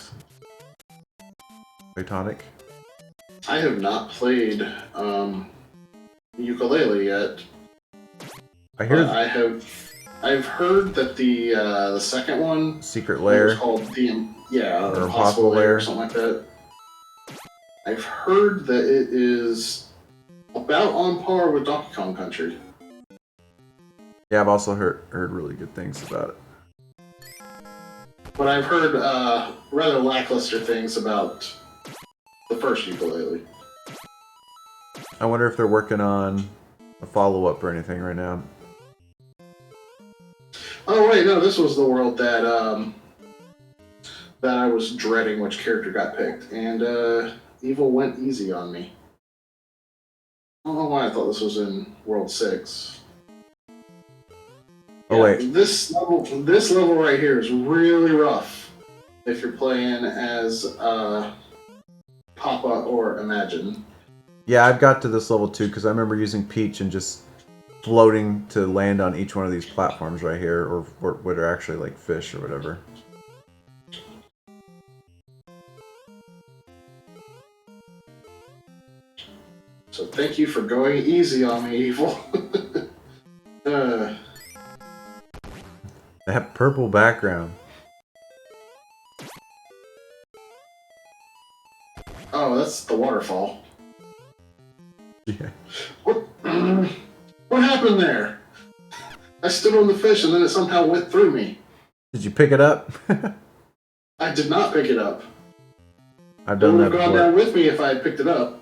I have not played ukulele yet. I've heard that the second one, Secret Lair, is called the or Impossible Lair or something like that. I've heard that it is about on par with Donkey Kong Country. Yeah, I've also heard really good things about it. But I've heard rather lackluster things about the first ukulele. I wonder if they're working on a follow-up or anything right now. Oh wait, no, this was the world that that I was dreading which character got picked, and Evil went easy on me. I don't know why I thought this was in World 6. Oh wait, this level right here is really rough if you're playing as Papa or Imagine. yeah, I've got to this level too because I remember using Peach and just floating to land on each one of these platforms right here, or what are actually like fish or whatever. So thank you for going easy on me, Evil. That purple background. Oh, that's the waterfall. Yeah. What happened there? I stood on the fish and then it somehow went through me. Did you pick it up? I did not pick it up. I've done that before. It would have gone down with me if I had picked it up.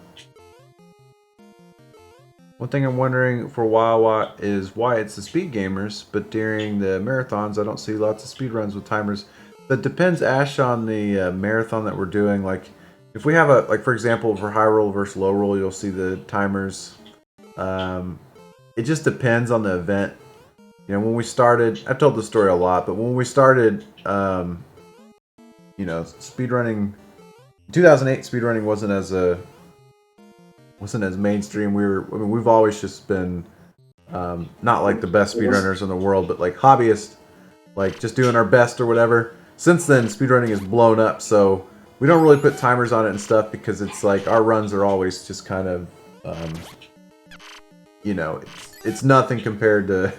One thing I'm wondering for Wawa is why it's the speed gamers, but during the marathons I don't see lots of speed runs with timers. That depends, Ash, on the marathon that we're doing. Like, if we have like for example, for high roll versus low roll, you'll see the timers. It just depends on the event. You know, when we started, I've told the story a lot, but when we started, you know, speedrunning, 2008 speedrunning wasn't as mainstream. We've always just been not like the best speedrunners in the world, but like hobbyists, like just doing our best or whatever. Since then, speedrunning has blown up, so we don't really put timers on it and stuff because it's like our runs are always just kind of, you know, it's nothing compared to,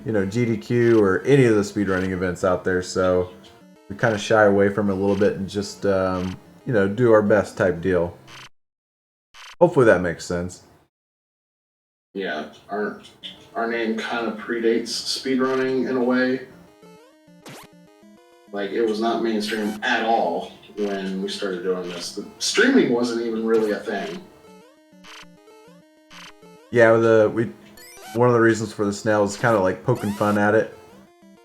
you know, GDQ or any of the speedrunning events out there. So we kind of shy away from it a little bit and just, you know, do our best type deal. Hopefully that makes sense. Yeah, our name kind of predates speedrunning in a way. Like, it was not mainstream at all when we started doing this. The streaming wasn't even really a thing. Yeah, one of the reasons for the snail is kind of like poking fun at it,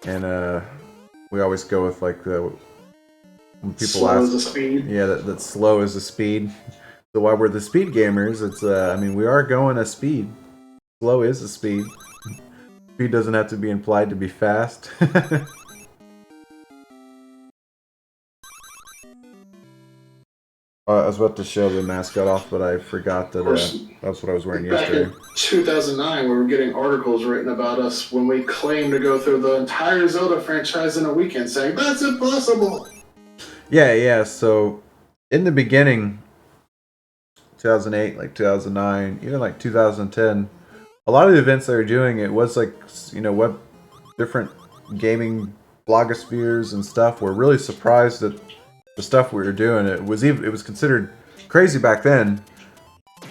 and we always go with like when people slow ask, as a speed. Yeah, that's slow as a speed. So while we're the speed gamers, it's I mean, we are going a speed. Slow is a speed. Speed doesn't have to be implied to be fast. I was about to show the mascot off, but I forgot that that's what I was wearing Back yesterday. in 2009, we were getting articles written about us when we claimed to go through the entire Zelda franchise in a weekend, saying that's impossible. Yeah. So, in the beginning, 2008, like 2009, even like 2010, a lot of the events they were doing, it was like, web, different gaming blogospheres and stuff were really surprised at the stuff we were doing. It was considered crazy back then.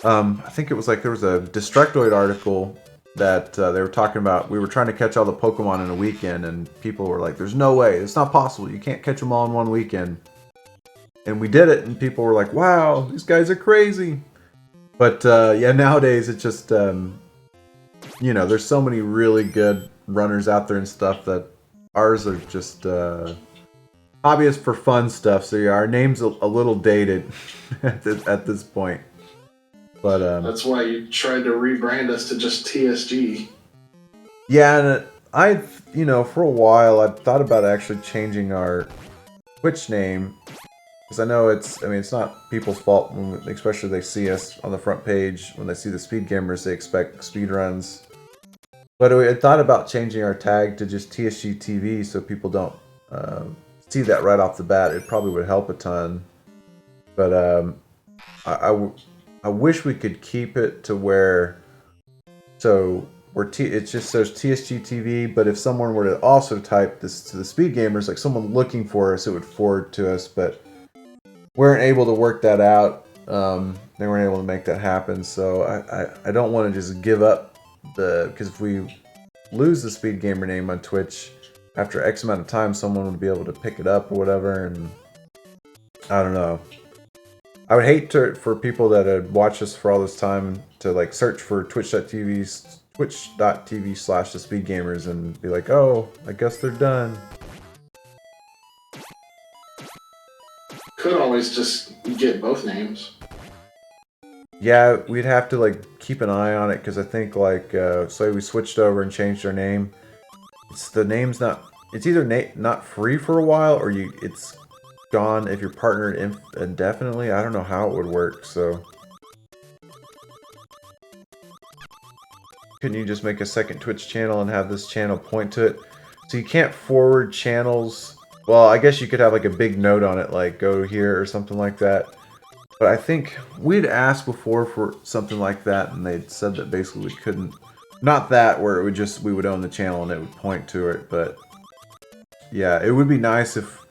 I think it was like there was a Destructoid article that they were talking about. We were trying to catch all the Pokemon in a weekend, and people were like, "There's no way. It's not possible. You can't catch them all in one weekend." And we did it, and people were like, "Wow, these guys are crazy." But yeah, nowadays it's just there's so many really good runners out there and stuff that ours are just hobbyists for fun stuff. So yeah, our name's a little dated at this point. But that's why you tried to rebrand us to just TSG. Yeah, and I, for a while I thought about actually changing our Twitch name, because I know it's not people's fault, especially they see us on the front page when they see the speed gamers, they expect speed runs. But I thought about changing our tag to just TSG TV so people don't see that right off the bat. It probably would help a ton. But I wish we could keep it to where it just says TSG TV, but if someone were to also type this to the speed gamers, like someone looking for us, it would forward to us, but we weren't able to work that out. They weren't able to make that happen, so I don't want to just give up because if we lose the speed gamer name on Twitch after X amount of time, someone would be able to pick it up or whatever, and I don't know. I would hate for people that had watched us for all this time to like search for twitch.tv /the speed gamers and be like, oh, I guess they're done. Could always just get both names. Yeah, we'd have to like keep an eye on it, because I think like say we switched over and changed our name, it's either not free for a while, or it's gone if you're partnered indefinitely. I don't know how it would work, so couldn't you just make a second Twitch channel and have this channel point to it? So you can't forward channels. Well, I guess you could have like a big note on it, like go here or something like that. But I think we'd asked before for something like that, and they'd said that basically we couldn't. Not that where we would own the channel and it would point to it, but yeah, it would be nice if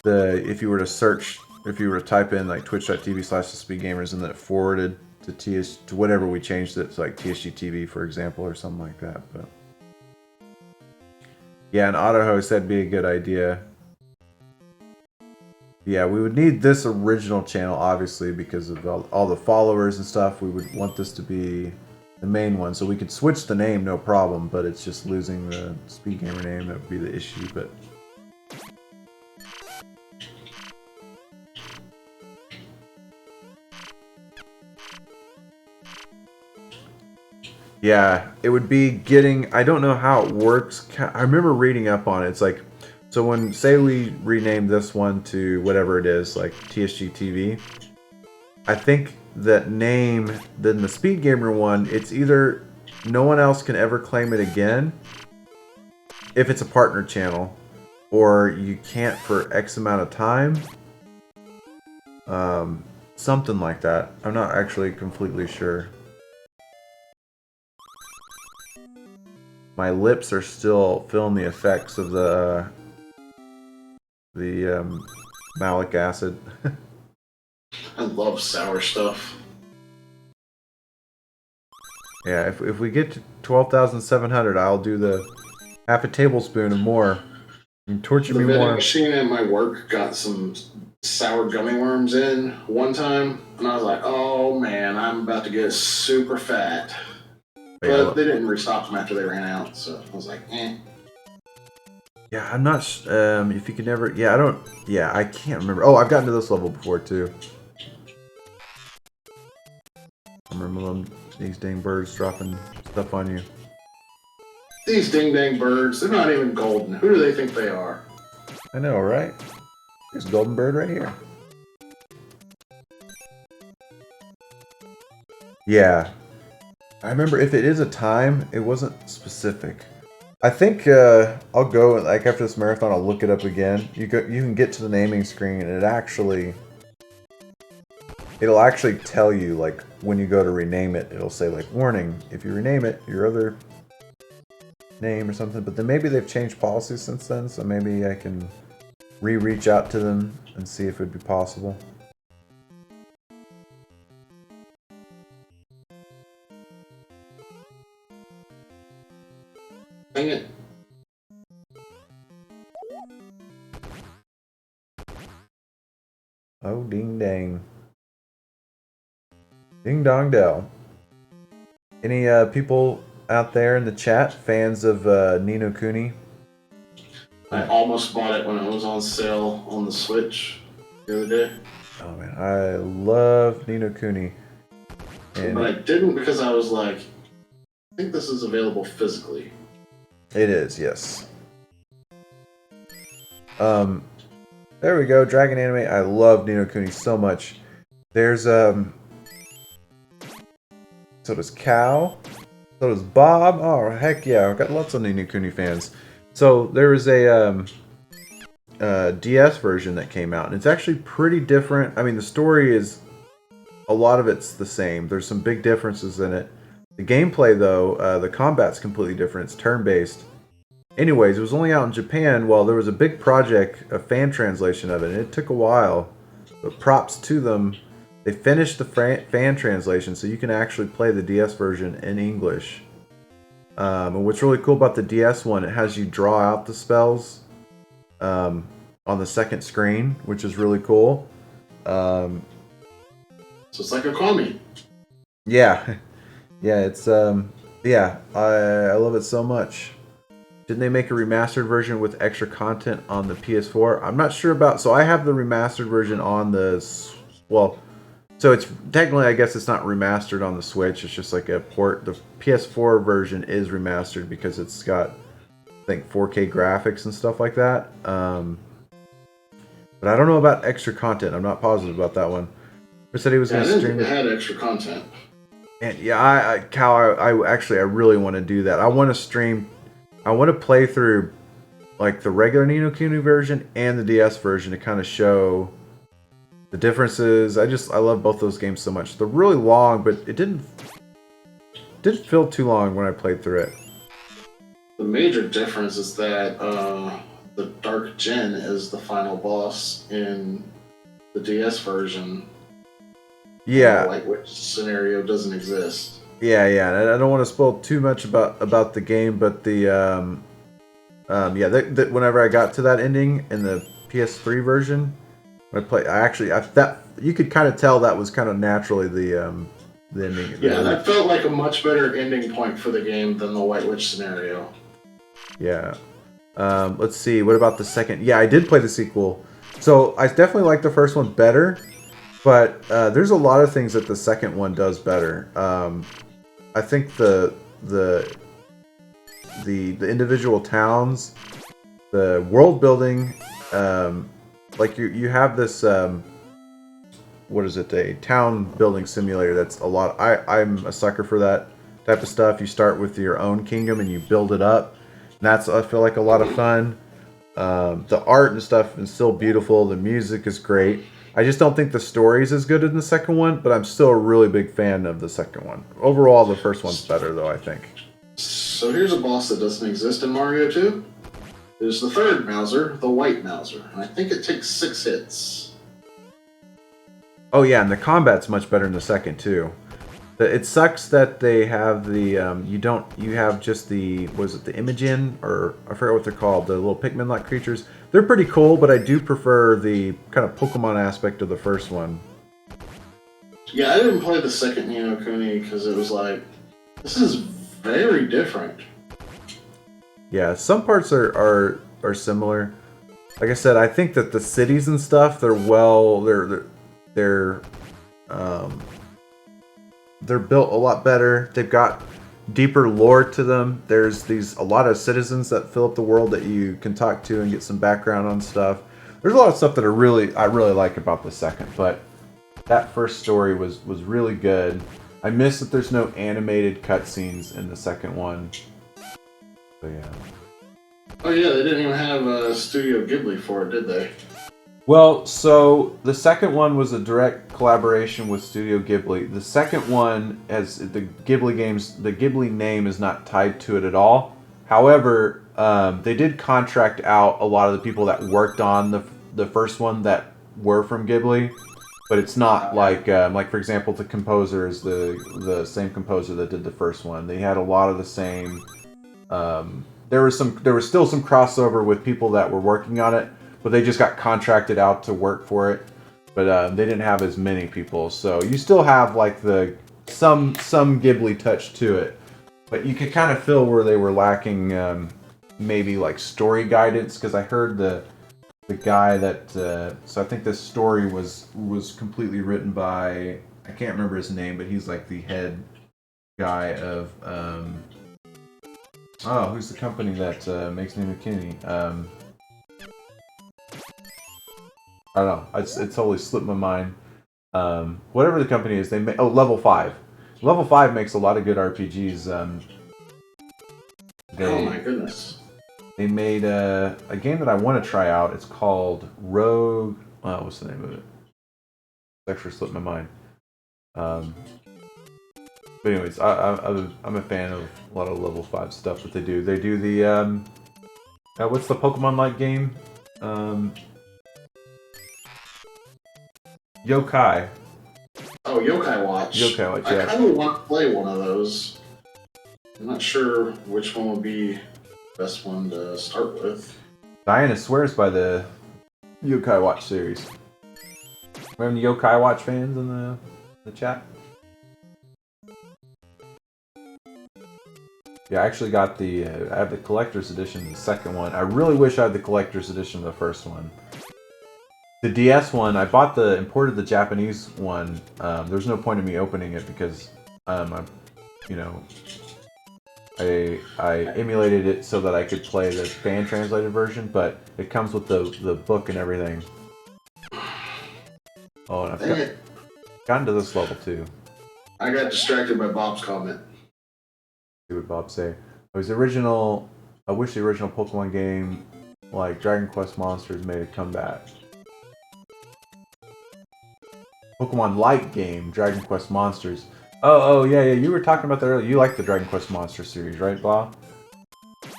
you were to type in like twitch.tv /thespeedgamers and then it forwarded to whatever we changed it to, like TSG TV, for example, or something like that. But yeah, an auto host, that'd be a good idea. Yeah, we would need this original channel, obviously, because of all the followers and stuff. We would want this to be the main one, so we could switch the name, no problem, but it's just losing the speed gamer name that would be the issue. But yeah, it would be getting. I don't know how it works. I remember reading up on it. It's like, so say we rename this one to whatever it is, like TSG TV. I think that name, then the Speed Gamer one, it's either no one else can ever claim it again if it's a partner channel, or you can't for X amount of time. Something like that. I'm not actually completely sure. My lips are still feeling the effects of the malic acid. I love sour stuff. Yeah, if we get to 12,700, I'll do the half a tablespoon and more. And torture me more. The vending more. machine at my work got some sour gummy worms in one time, and I was like, oh man, I'm about to get super fat. But they didn't restock them after they ran out, so I was like, eh. Yeah, I'm not. If you could never. Yeah, I don't. Yeah, I can't remember. Oh, I've gotten to this level before too. I remember these dang birds dropping stuff on you. These ding dang birds, they're not even golden. Who do they think they are? I know, right? There's a golden bird right here. Yeah. I remember if it is a time, it wasn't specific. I think I'll go like after this marathon. I'll look it up again. You can get to the naming screen, and it'll actually tell you like when you go to rename it. It'll say like warning if you rename it your other name or something. But then maybe they've changed policies since then, so maybe I can reach out to them and see if it'd be possible. Dang it. Oh, ding dang. Ding dong dell. Any people out there in the chat fans of Ni no Kuni? I almost bought it when it was on sale on the Switch the other day. Oh man, I love Ni no Kuni. But I didn't because I was like, I think this is available physically. It is, yes. There we go, Dragon Anime. I love Ni no Kuni so much. There's so does Cal. So does Bob. Oh heck yeah, I've got lots of Ni no Kuni fans. So there is a DS version that came out, and it's actually pretty different. I mean, the story is a lot of it's the same. There's some big differences in it. The gameplay, though, the combat's completely different. It's turn-based. Anyways, it was only out in Japan. Well, there was a big project, a fan translation of it, and it took a while. But props to them. They finished the fan translation, so you can actually play the DS version in English. And what's really cool about the DS one, it has you draw out the spells on the second screen, which is really cool. So it's like a comic. Yeah. Yeah, it's yeah, I love it so much. Didn't they make a remastered version with extra content on the PS4? I'm not sure about. So I have the remastered version on the so it's technically, I guess it's not remastered on the Switch. It's just like a port. The PS4 version is remastered because it's got, I think, 4K graphics and stuff like that. But I don't know about extra content. I'm not positive about that one. He said he was going to stream. It had extra content. And yeah, Cal, I really want to do that. I want to stream. I want to play through like the regular Ni no Kuni version and the DS version to kind of show the differences. I love both those games so much. They're really long, but it didn't feel too long when I played through it. The major difference is that the Dark Djinn is the final boss in the DS version. Yeah. The White Witch scenario doesn't exist. Yeah. I don't want to spoil too much about the game, but the whenever I got to that ending in the PS3 version, that you could kind of tell that was kind of naturally the ending. Yeah, that felt like a much better ending point for the game than the White Witch scenario. Yeah. Let's see. What about the second? Yeah, I did play the sequel, so I definitely like the first one better. But there's a lot of things that the second one does better. I think the individual towns, the world building, like you have this what is it, a town building simulator that's a lot. I'm a sucker for that type of stuff. You start with your own kingdom and you build it up. And that's, I feel like, a lot of fun. The art and stuff is still beautiful. The music is great. I just don't think the story is as good in the second one, but I'm still a really big fan of the second one. Overall, the first one's better, though, I think. So here's a boss that doesn't exist in Mario 2. There's the third Mouser, the White Mouser, and I think it takes 6 hits. Oh yeah, and the combat's much better in the second, too. It sucks that they have the, you have just the, was it the Imogen, or I forget what they're called, the little Pikmin-like creatures. They're pretty cool, but I do prefer the kind of Pokemon aspect of the first one. Yeah, I didn't play the second Ni no Kuni because it was like, this is very different. Yeah, some parts are similar. Like I said, I think that the cities and stuff, they're built a lot better. They've got deeper lore to them. There's a lot of citizens that fill up the world that you can talk to and get some background on stuff. There's a lot of stuff that I really like about the second, but that first story was really good. I miss that there's no animated cutscenes in the second one. So yeah. Oh yeah, they didn't even have a Studio Ghibli for it, did they? Well, so the second one was a direct collaboration with Studio Ghibli. The second one has the Ghibli games. The Ghibli name is not tied to it at all. However, they did contract out a lot of the people that worked on the first one that were from Ghibli, but it's not like for example, the composer is the same composer that did the first one. They had a lot of the same. There was still some crossover with people that were working on it, but they just got contracted out to work for it. But they didn't have as many people, so you still have like some Ghibli touch to it. But you could kind of feel where they were lacking maybe like story guidance, because I heard the guy that so I think this story was completely written by, I can't remember his name, but he's like the head guy of who's the company that makes Nino Kuni? I don't know. It totally slipped my mind. Whatever the company is, they make Level 5. Level 5 makes a lot of good RPGs. Oh my goodness. They made a game that I want to try out. It's called Rogue. What's the name of it? It's actually slipped my mind. But anyways, I'm a fan of a lot of Level 5 stuff that they do. They do the what's the Pokemon-like game? Yokai. Oh, Yokai Watch. Yokai Watch, yeah. I kind of want to play one of those. I'm not sure which one would be the best one to start with. Diana swears by the Yokai Watch series. We have any Yokai Watch fans in the chat? Yeah, I actually got I have the collector's edition of the second one. I really wish I had the collector's edition of the first one. The DS one, I imported the Japanese one. There's no point in me opening it because, I emulated it so that I could play the fan translated version, but it comes with the book and everything. Oh, and I've gotten to this level too. I got distracted by Bob's comment. See what Bob say. I wish the original Pokemon game, like Dragon Quest Monsters, made a comeback. Pokemon-like game, Dragon Quest Monsters. Oh, yeah, you were talking about that earlier. You like the Dragon Quest Monsters series, right, Blah?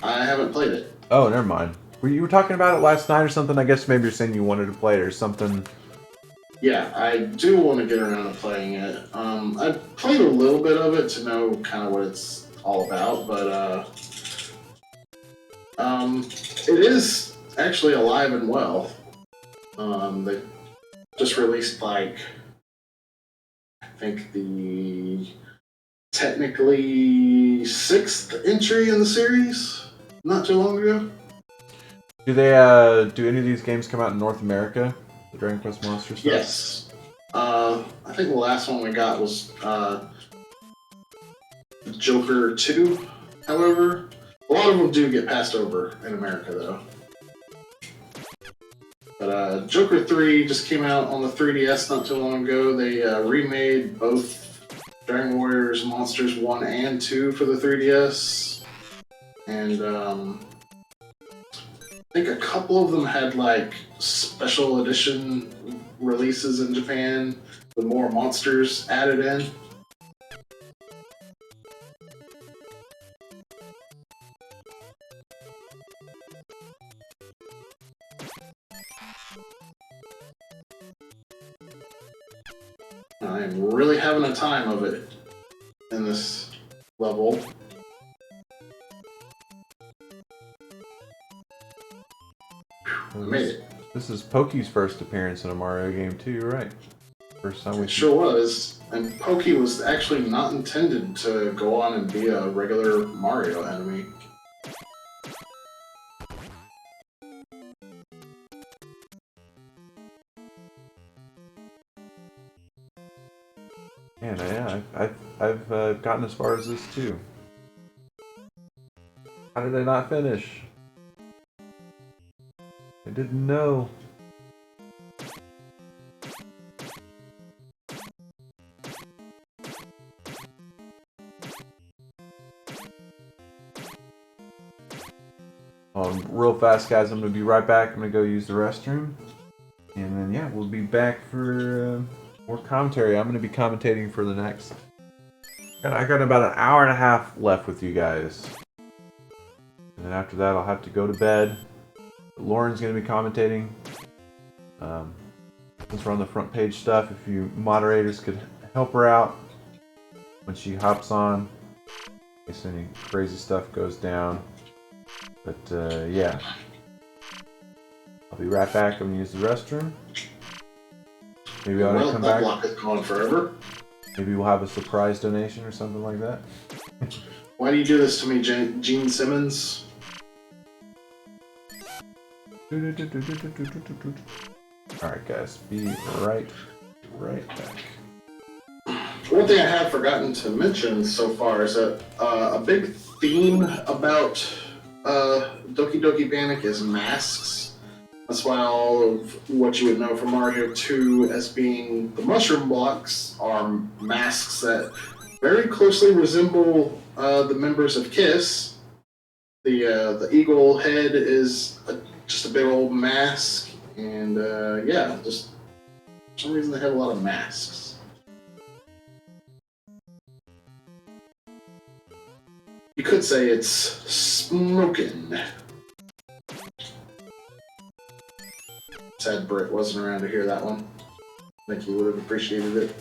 I haven't played it. Oh, never mind. You were talking about it last night or something? I guess maybe you're saying you wanted to play it or something. Yeah, I do want to get around to playing it. I played a little bit of it to know kind of what it's all about, but it is actually alive and well. They just released I think the technically 6th entry in the series not too long ago. Do they do any of these games come out in North America? The Dragon Quest Monsters stuff? Yes. I think the last one we got was Joker 2. However, a lot of them do get passed over in America though. But Joker 3 just came out on the 3DS not too long ago. They remade both Dragon Warriors Monsters 1 and 2 for the 3DS. And I think a couple of them had like special edition releases in Japan with more monsters added in. I'm really having a time of it in this level. I made it. This is Poke's first appearance in a Mario game too, you're right. First time we sure was. And Poke was actually not intended to go on and be a regular Mario enemy. Man, yeah, I've gotten as far as this too. How did I not finish? I didn't know. Real fast, guys. I'm gonna be right back. I'm gonna go use the restroom, and then yeah, we'll be back for more commentary. I'm gonna be commentating for the next. I got about an hour and a half left with you guys, and then after that, I'll have to go to bed. Lauren's gonna be commentating. Since we're on the front page stuff, if you moderators could help her out when she hops on, in case any crazy stuff goes down. But yeah, I'll be right back. I'm gonna use the restroom. Maybe I ought to come back. Block is gone forever. Maybe we'll have a surprise donation or something like that. Why do you do this to me, Gene Simmons? Alright guys, be right back. One thing I have forgotten to mention so far is that a big theme about Doki Doki Panic is masks. That's why all of what you would know from Mario 2 as being the mushroom blocks are masks that very closely resemble the members of KISS. The eagle head is just a big old mask, and yeah, just for some reason they have a lot of masks. You could say it's smoking. Sad Britt wasn't around to hear that one. I think he would have appreciated it.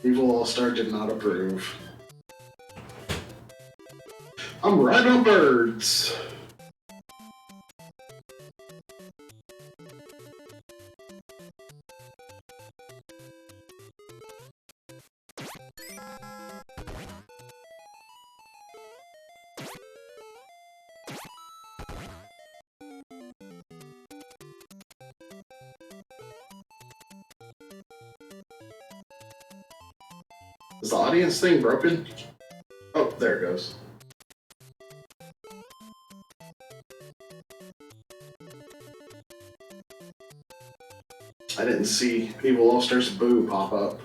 Evil All-Star did not approve. I'm right on birds. Is the audience thing broken? Oh, there it goes. I didn't see Evil All-Star's boo pop up.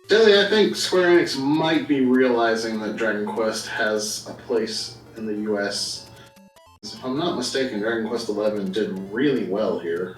Dilly, I think Square Enix might be realizing that Dragon Quest has a place in the US. If I'm not mistaken, Dragon Quest XI did really well here.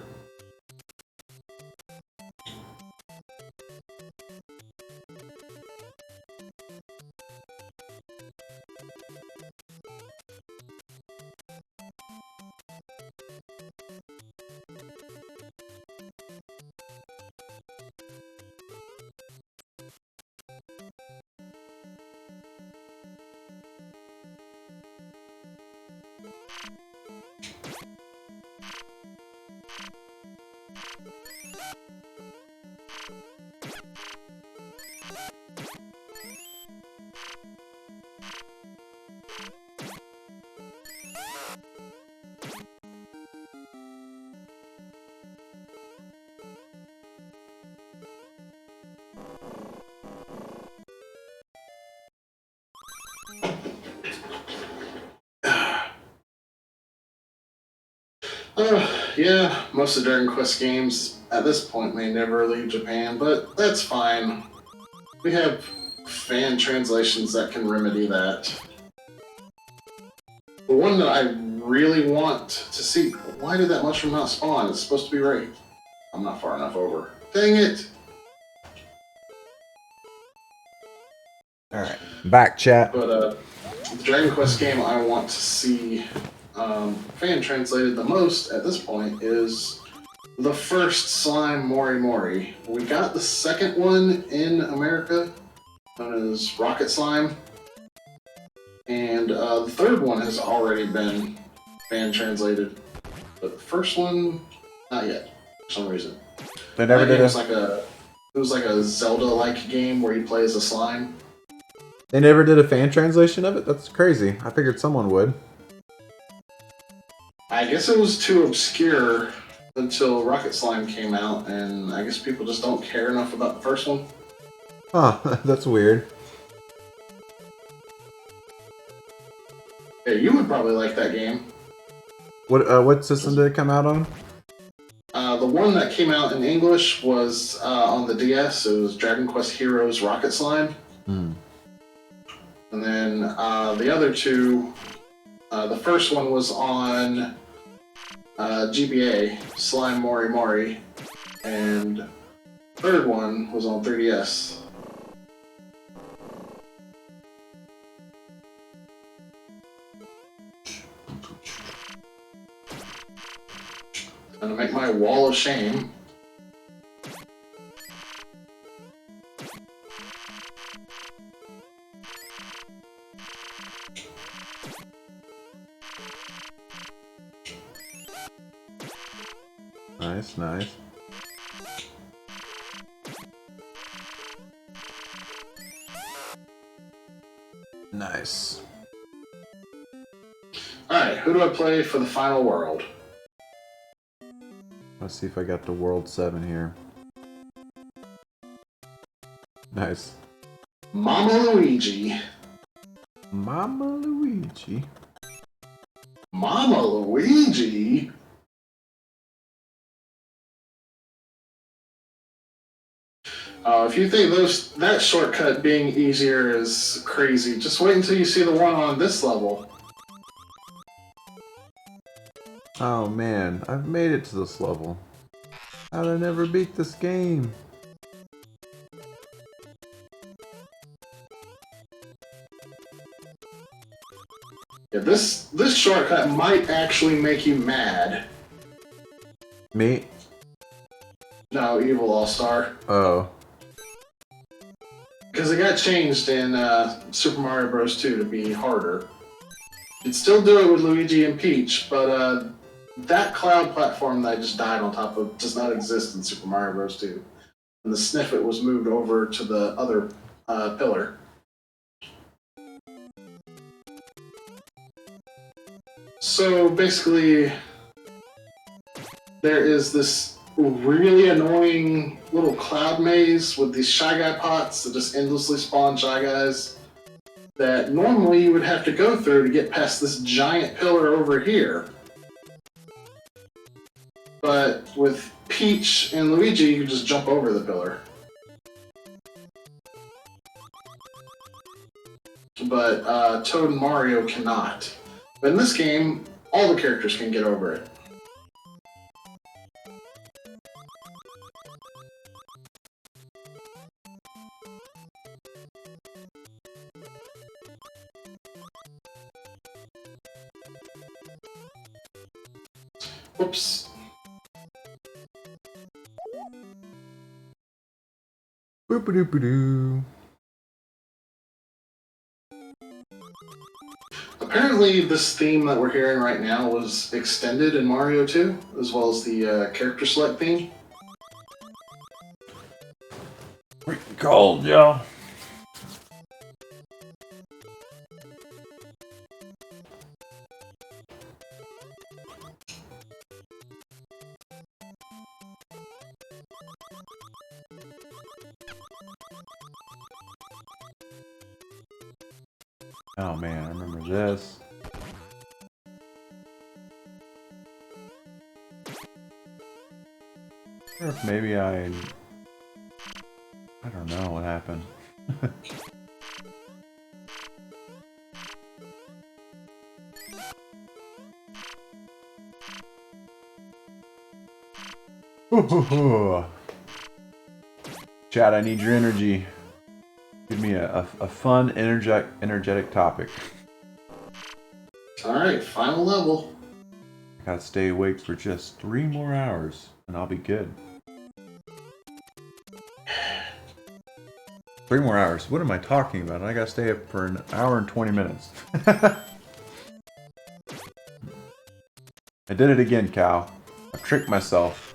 Yeah, most of Dragon Quest games at this point may never leave Japan, but that's fine. We have fan translations that can remedy that. The one that I really want to see, why did that mushroom not spawn? It's supposed to be right. I'm not far enough over. Dang it! Alright, back chat. But the Dragon Quest game I want to see fan translated the most at this point is the first Slime Mori Mori. We got the second one in America, known as Rocket Slime, and the third one has already been fan translated, but the first one, not yet, for some reason. They never did it was like a Zelda-like game where you play as a slime. They never did a fan translation of it? That's crazy. I figured someone would. I guess it was too obscure until Rocket Slime came out, and I guess people just don't care enough about the first one. Huh, that's weird. Yeah, you would probably like that game. What system did it come out on? The one that came out in English was on the DS. It was Dragon Quest Heroes Rocket Slime. Hmm. And then the other two, the first one was on GBA, Slime Mori Mori, and the third one was on 3DS. I'm gonna make my wall of shame. Nice, nice. Nice. Alright, who do I play for the final world? Let's see if I got the World 7 here. Nice. Mama Luigi. Mama Luigi. Mama Luigi? If you think that shortcut being easier is crazy, just wait until you see the one on this level. Oh man, I've made it to this level. How'd I never beat this game? Yeah, this shortcut might actually make you mad. Me? No, Evil All-Star. Oh. Because it got changed in Super Mario Bros. 2 to be harder. You'd still do it with Luigi and Peach, but that cloud platform that I just died on top of does not exist in Super Mario Bros. 2. And the sniffet was moved over to the other pillar. So basically, there is this really annoying little cloud maze with these Shy Guy pots that just endlessly spawn Shy Guys that normally you would have to go through to get past this giant pillar over here. But with Peach and Luigi, you can just jump over the pillar. But Toad and Mario cannot. But in this game, all the characters can get over it. Oops. Boop-a-doop-a-doo. Apparently, this theme that we're hearing right now was extended in Mario 2, as well as the character select theme. Freaking cold, yo. Oh man, I remember this. Or if maybe I don't know what happened. Chad, I need your energy. Give me a fun, energetic topic. Alright, final level. I gotta stay awake for just 3 more hours, and I'll be good. 3 more hours? What am I talking about? I gotta stay up for an hour and 20 minutes. I did it again, Cal. I tricked myself.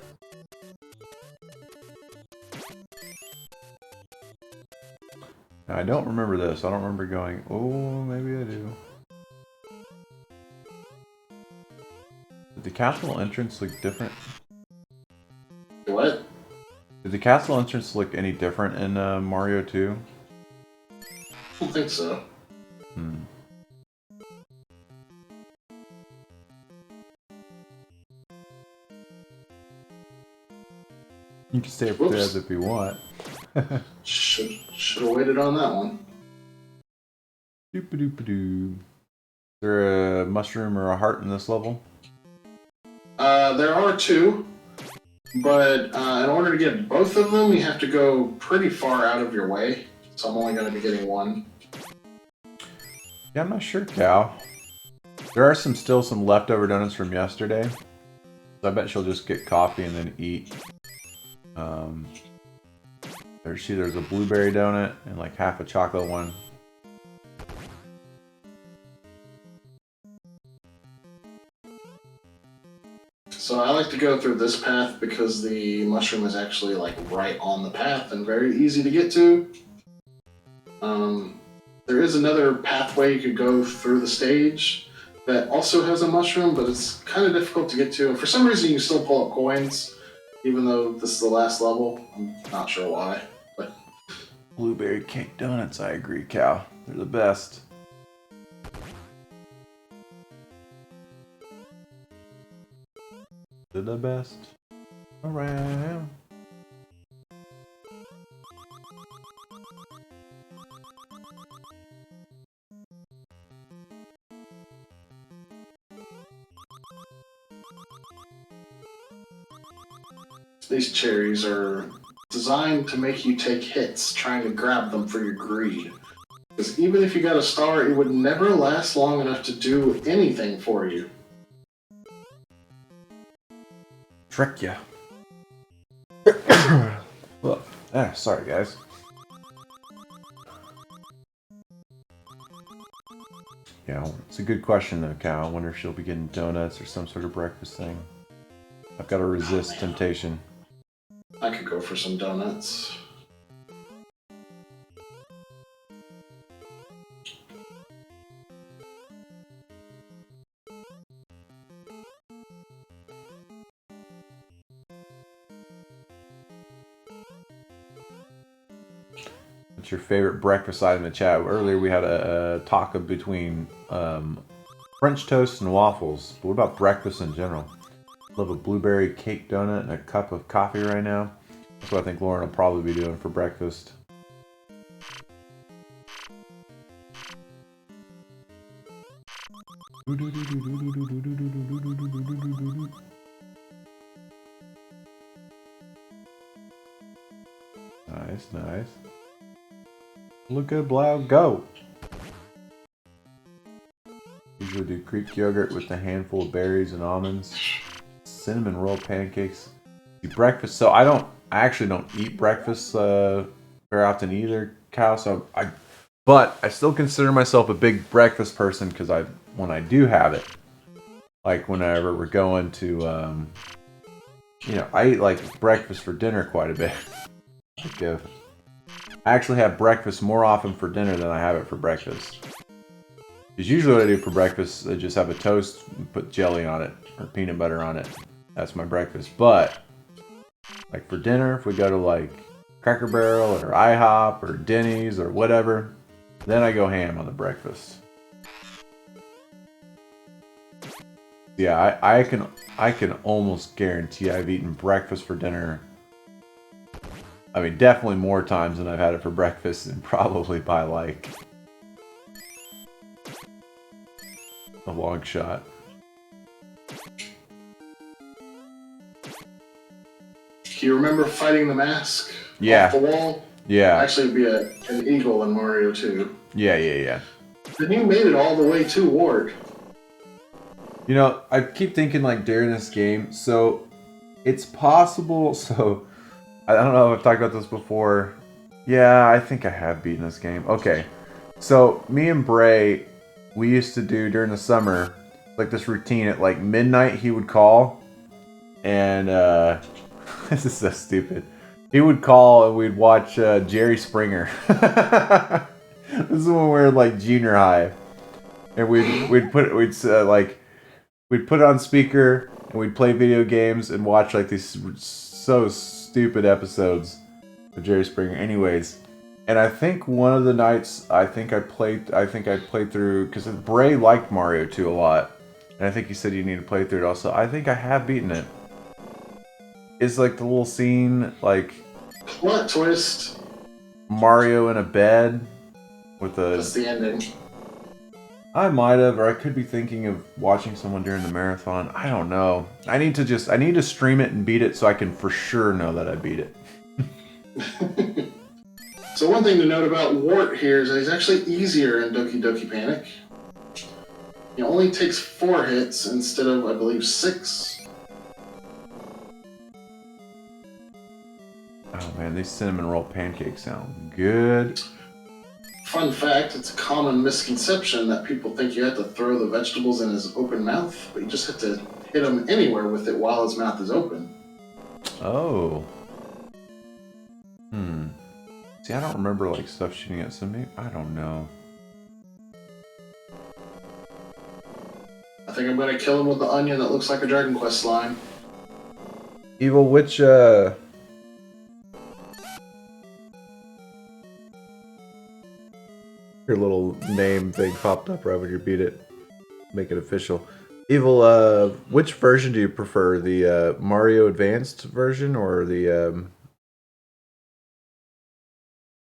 Now, I don't remember this. I don't remember going, oh, maybe I do. Did the castle entrance look different? What? Did the castle entrance look any different in Mario 2? I don't think so. You can stay upstairs if you want. Should have waited on that one. Doop-a-doop-a-doo. Is there a mushroom or a heart in this level? There are 2, but in order to get both of them, you have to go pretty far out of your way. So I'm only going to be getting 1. Yeah, I'm not sure, Cal. There are still some leftover donuts from yesterday. So I bet she'll just get coffee and then eat. There's a blueberry donut and like half a chocolate one. So I like to go through this path because the mushroom is actually like right on the path and very easy to get to. There is another pathway you could go through the stage that also has a mushroom, but it's kind of difficult to get to. And for some reason, you can still pull up coins, even though this is the last level. I'm not sure why. But Blueberry cake donuts, I agree, Cal. They're the best. They're the best around. these cherries are designed to make you take hits trying to grab them for your greed. Because even if you got a star, it would never last long enough to do anything for you. Trick ya. Look. Sorry guys. Yeah, it's a good question though, Cal. I wonder if she'll be getting donuts or some sort of breakfast thing. I've got to resist temptation. I could go for some donuts. What's your favorite breakfast item in the chat? Earlier we had a talk of between French toast and waffles. But what about breakfast in general? Love a blueberry cake donut and a cup of coffee right now. That's what I think Lauren will probably be doing for breakfast. Nice, nice. Look good, Blau. Go! Usually do Greek yogurt with a handful of berries and almonds. Cinnamon roll pancakes. Breakfast. So I actually don't eat breakfast very often either, Cal. So but I still consider myself a big breakfast person because when I do have it, like whenever we're going to, I eat like breakfast for dinner quite a bit. I actually have breakfast more often for dinner than I have it for breakfast. Because usually what I do for breakfast, I just have a toast, put jelly on it, or peanut butter on it. That's my breakfast. But, like for dinner, if we go to like Cracker Barrel or IHOP or Denny's or whatever, then I go ham on the breakfast. Yeah, I can almost guarantee I've eaten breakfast for dinner. I mean, definitely more times than I've had it for breakfast, and probably by like a long shot. Do you remember fighting the mask Yeah. off the wall? Yeah. Actually, it'd be an eagle in Mario 2. Yeah. Then you made it all the way to Ward. You know, I keep thinking like during this game, so it's possible, so I don't know if I've talked about this before. Yeah, I think I have beaten this game. Okay, so me and Bray, we used to do during the summer, like this routine at like midnight he would call, and this is so stupid. He would call and we'd watch Jerry Springer. This is when we were like junior high, and we'd put it on speaker and we'd play video games and watch like these so stupid episodes of Jerry Springer. Anyways, and I think one of the nights I played through because Bray liked Mario 2 a lot, and I think he said you need to play through it also. I think I have beaten it. Is like the little scene like Plot twist. Mario in a bed with a... That's the ending. I might have, or I could be thinking of watching someone during the marathon. I don't know. I need to stream it and beat it so I can for sure know that I beat it. So one thing to note about Wart here is that he's actually easier in Doki Doki Panic. He only takes 4 hits instead of, I believe, 6. Oh man, these cinnamon roll pancakes sound good. Fun fact, it's a common misconception that people think you have to throw the vegetables in his open mouth, but you just have to hit him anywhere with it while his mouth is open. Oh. See, I don't remember like stuff shooting at somebody. I don't know. I think I'm gonna kill him with the onion that looks like a Dragon Quest slime. Evil, which your little name thing popped up right when you beat it. Make it official. Evil, which version do you prefer? The Mario Advanced version or the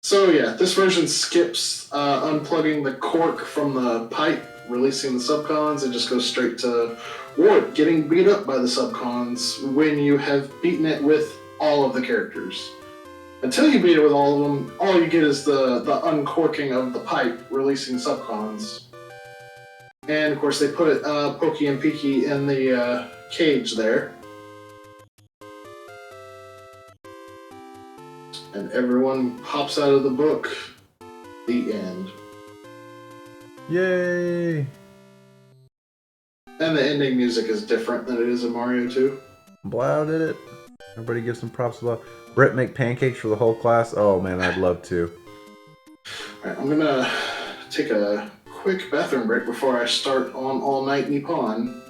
So yeah, this version skips unplugging the cork from the pipe, releasing the subcons, and just goes straight to Wart getting beat up by the subcons when you have beaten it with all of the characters. Until you beat it with all of them, all you get is the uncorking of the pipe, releasing subcons. And of course they put it, Pokey and Peaky in the cage there. And everyone pops out of the book. The end. Yay! And the ending music is different than it is in Mario 2. Blau did it. Everybody give some props to Blau. Brett make pancakes for the whole class. Oh man, I'd love to. Alright, I'm gonna take a quick bathroom break before I start on All Night Nippon.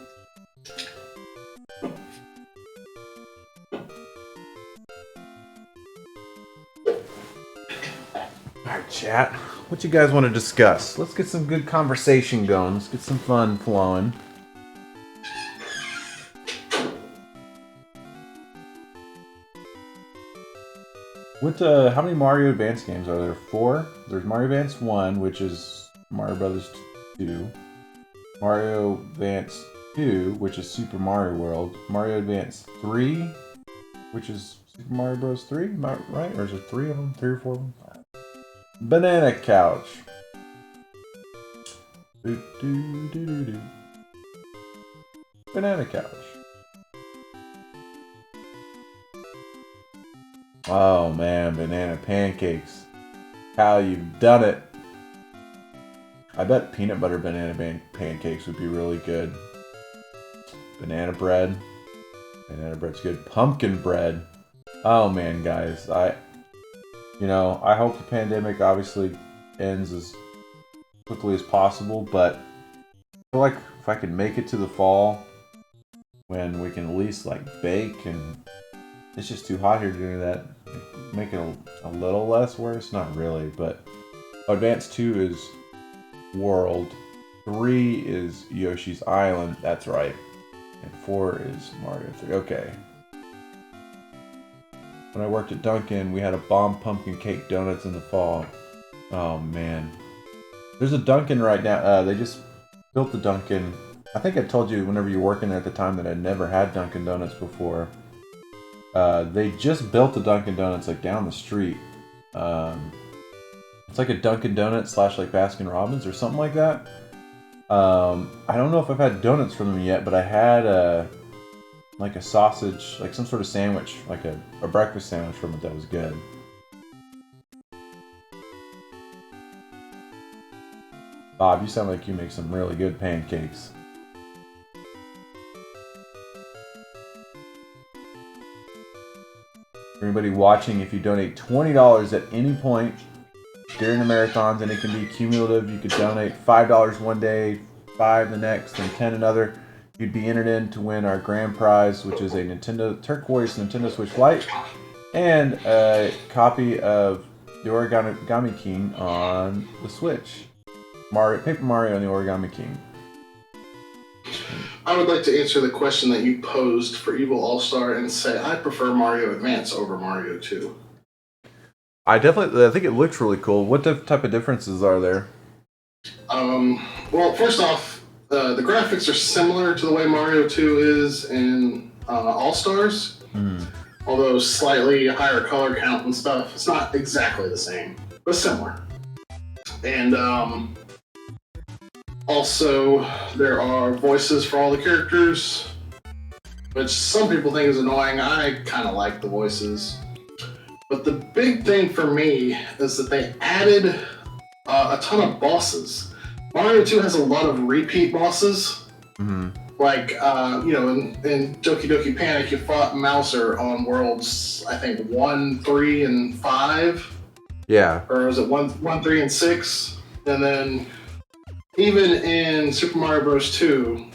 Alright, chat. What you guys want to discuss? Let's get some good conversation going. Let's get some fun flowing. What, how many Mario Advance games are there? 4? There's Mario Advance 1, which is Mario Brothers 2. Mario Advance 2, which is Super Mario World. Mario Advance 3, which is Super Mario Bros. 3, am I right? Or is there 3 of them? 3 or 4 of them? Banana Couch. Banana Couch. Oh man, banana pancakes. How you've done it. I bet peanut butter banana pancakes would be really good. Banana bread. Banana bread's good. Pumpkin bread. Oh man, guys. I hope the pandemic obviously ends as quickly as possible, but I feel like if I can make it to the fall when we can at least like bake, and it's just too hot here to do that. Make it a little less worse, not really, but Advance 2 is World, 3 is Yoshi's Island, that's right, and 4 is Mario 3. Okay. When I worked at Dunkin', we had a bomb pumpkin cake donuts in the fall. Oh man. There's a Dunkin' right now. They just built the Dunkin'. I think I told you whenever you were working there at the time that I'd never had Dunkin' Donuts before. They just built the Dunkin' Donuts like down the street. It's like a Dunkin' Donuts / like Baskin Robbins or something like that. I don't know if I've had donuts from them yet, but I had like a sausage, like some sort of sandwich, like a breakfast sandwich from it that was good. Bob, you sound like you make some really good pancakes. For anybody watching, if you donate $20 at any point during the marathons, and it can be cumulative, you could donate $5 one day, $5 the next, and $10 another. You'd be entered in to win our grand prize, which is a turquoise Nintendo Switch Lite and a copy of the Origami King on the Switch. Paper Mario and the Origami King. I would like to answer the question that you posed for Evil All-Star and say I prefer Mario Advance over Mario 2. I think it looks really cool. What type of differences are there? Well, first off, the graphics are similar to the way Mario 2 is in All-Stars, although slightly higher color count and stuff. It's not exactly the same, but similar. And also, there are voices for all the characters, which some people think is annoying. I kind of like the voices. But the big thing for me is that they added a ton of bosses. Mario 2 has a lot of repeat bosses. Like, in Doki Doki Panic, you fought Mouser on worlds, I think, 1, 3, and 5. Yeah. Or was it 1, 3, and 6? And then, even in Super Mario Bros. 2,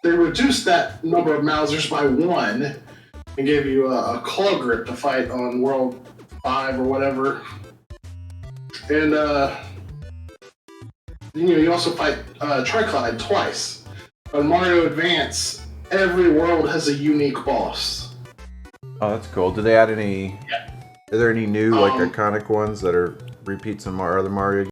they reduced that number of Mousers by 1 and gave you a claw grip to fight on World 5 or whatever. And, you also fight Triclide twice. On Mario Advance, every world has a unique boss. Oh, that's cool. Did they add any... Yeah. Are there any new, iconic ones that are repeats in other Mario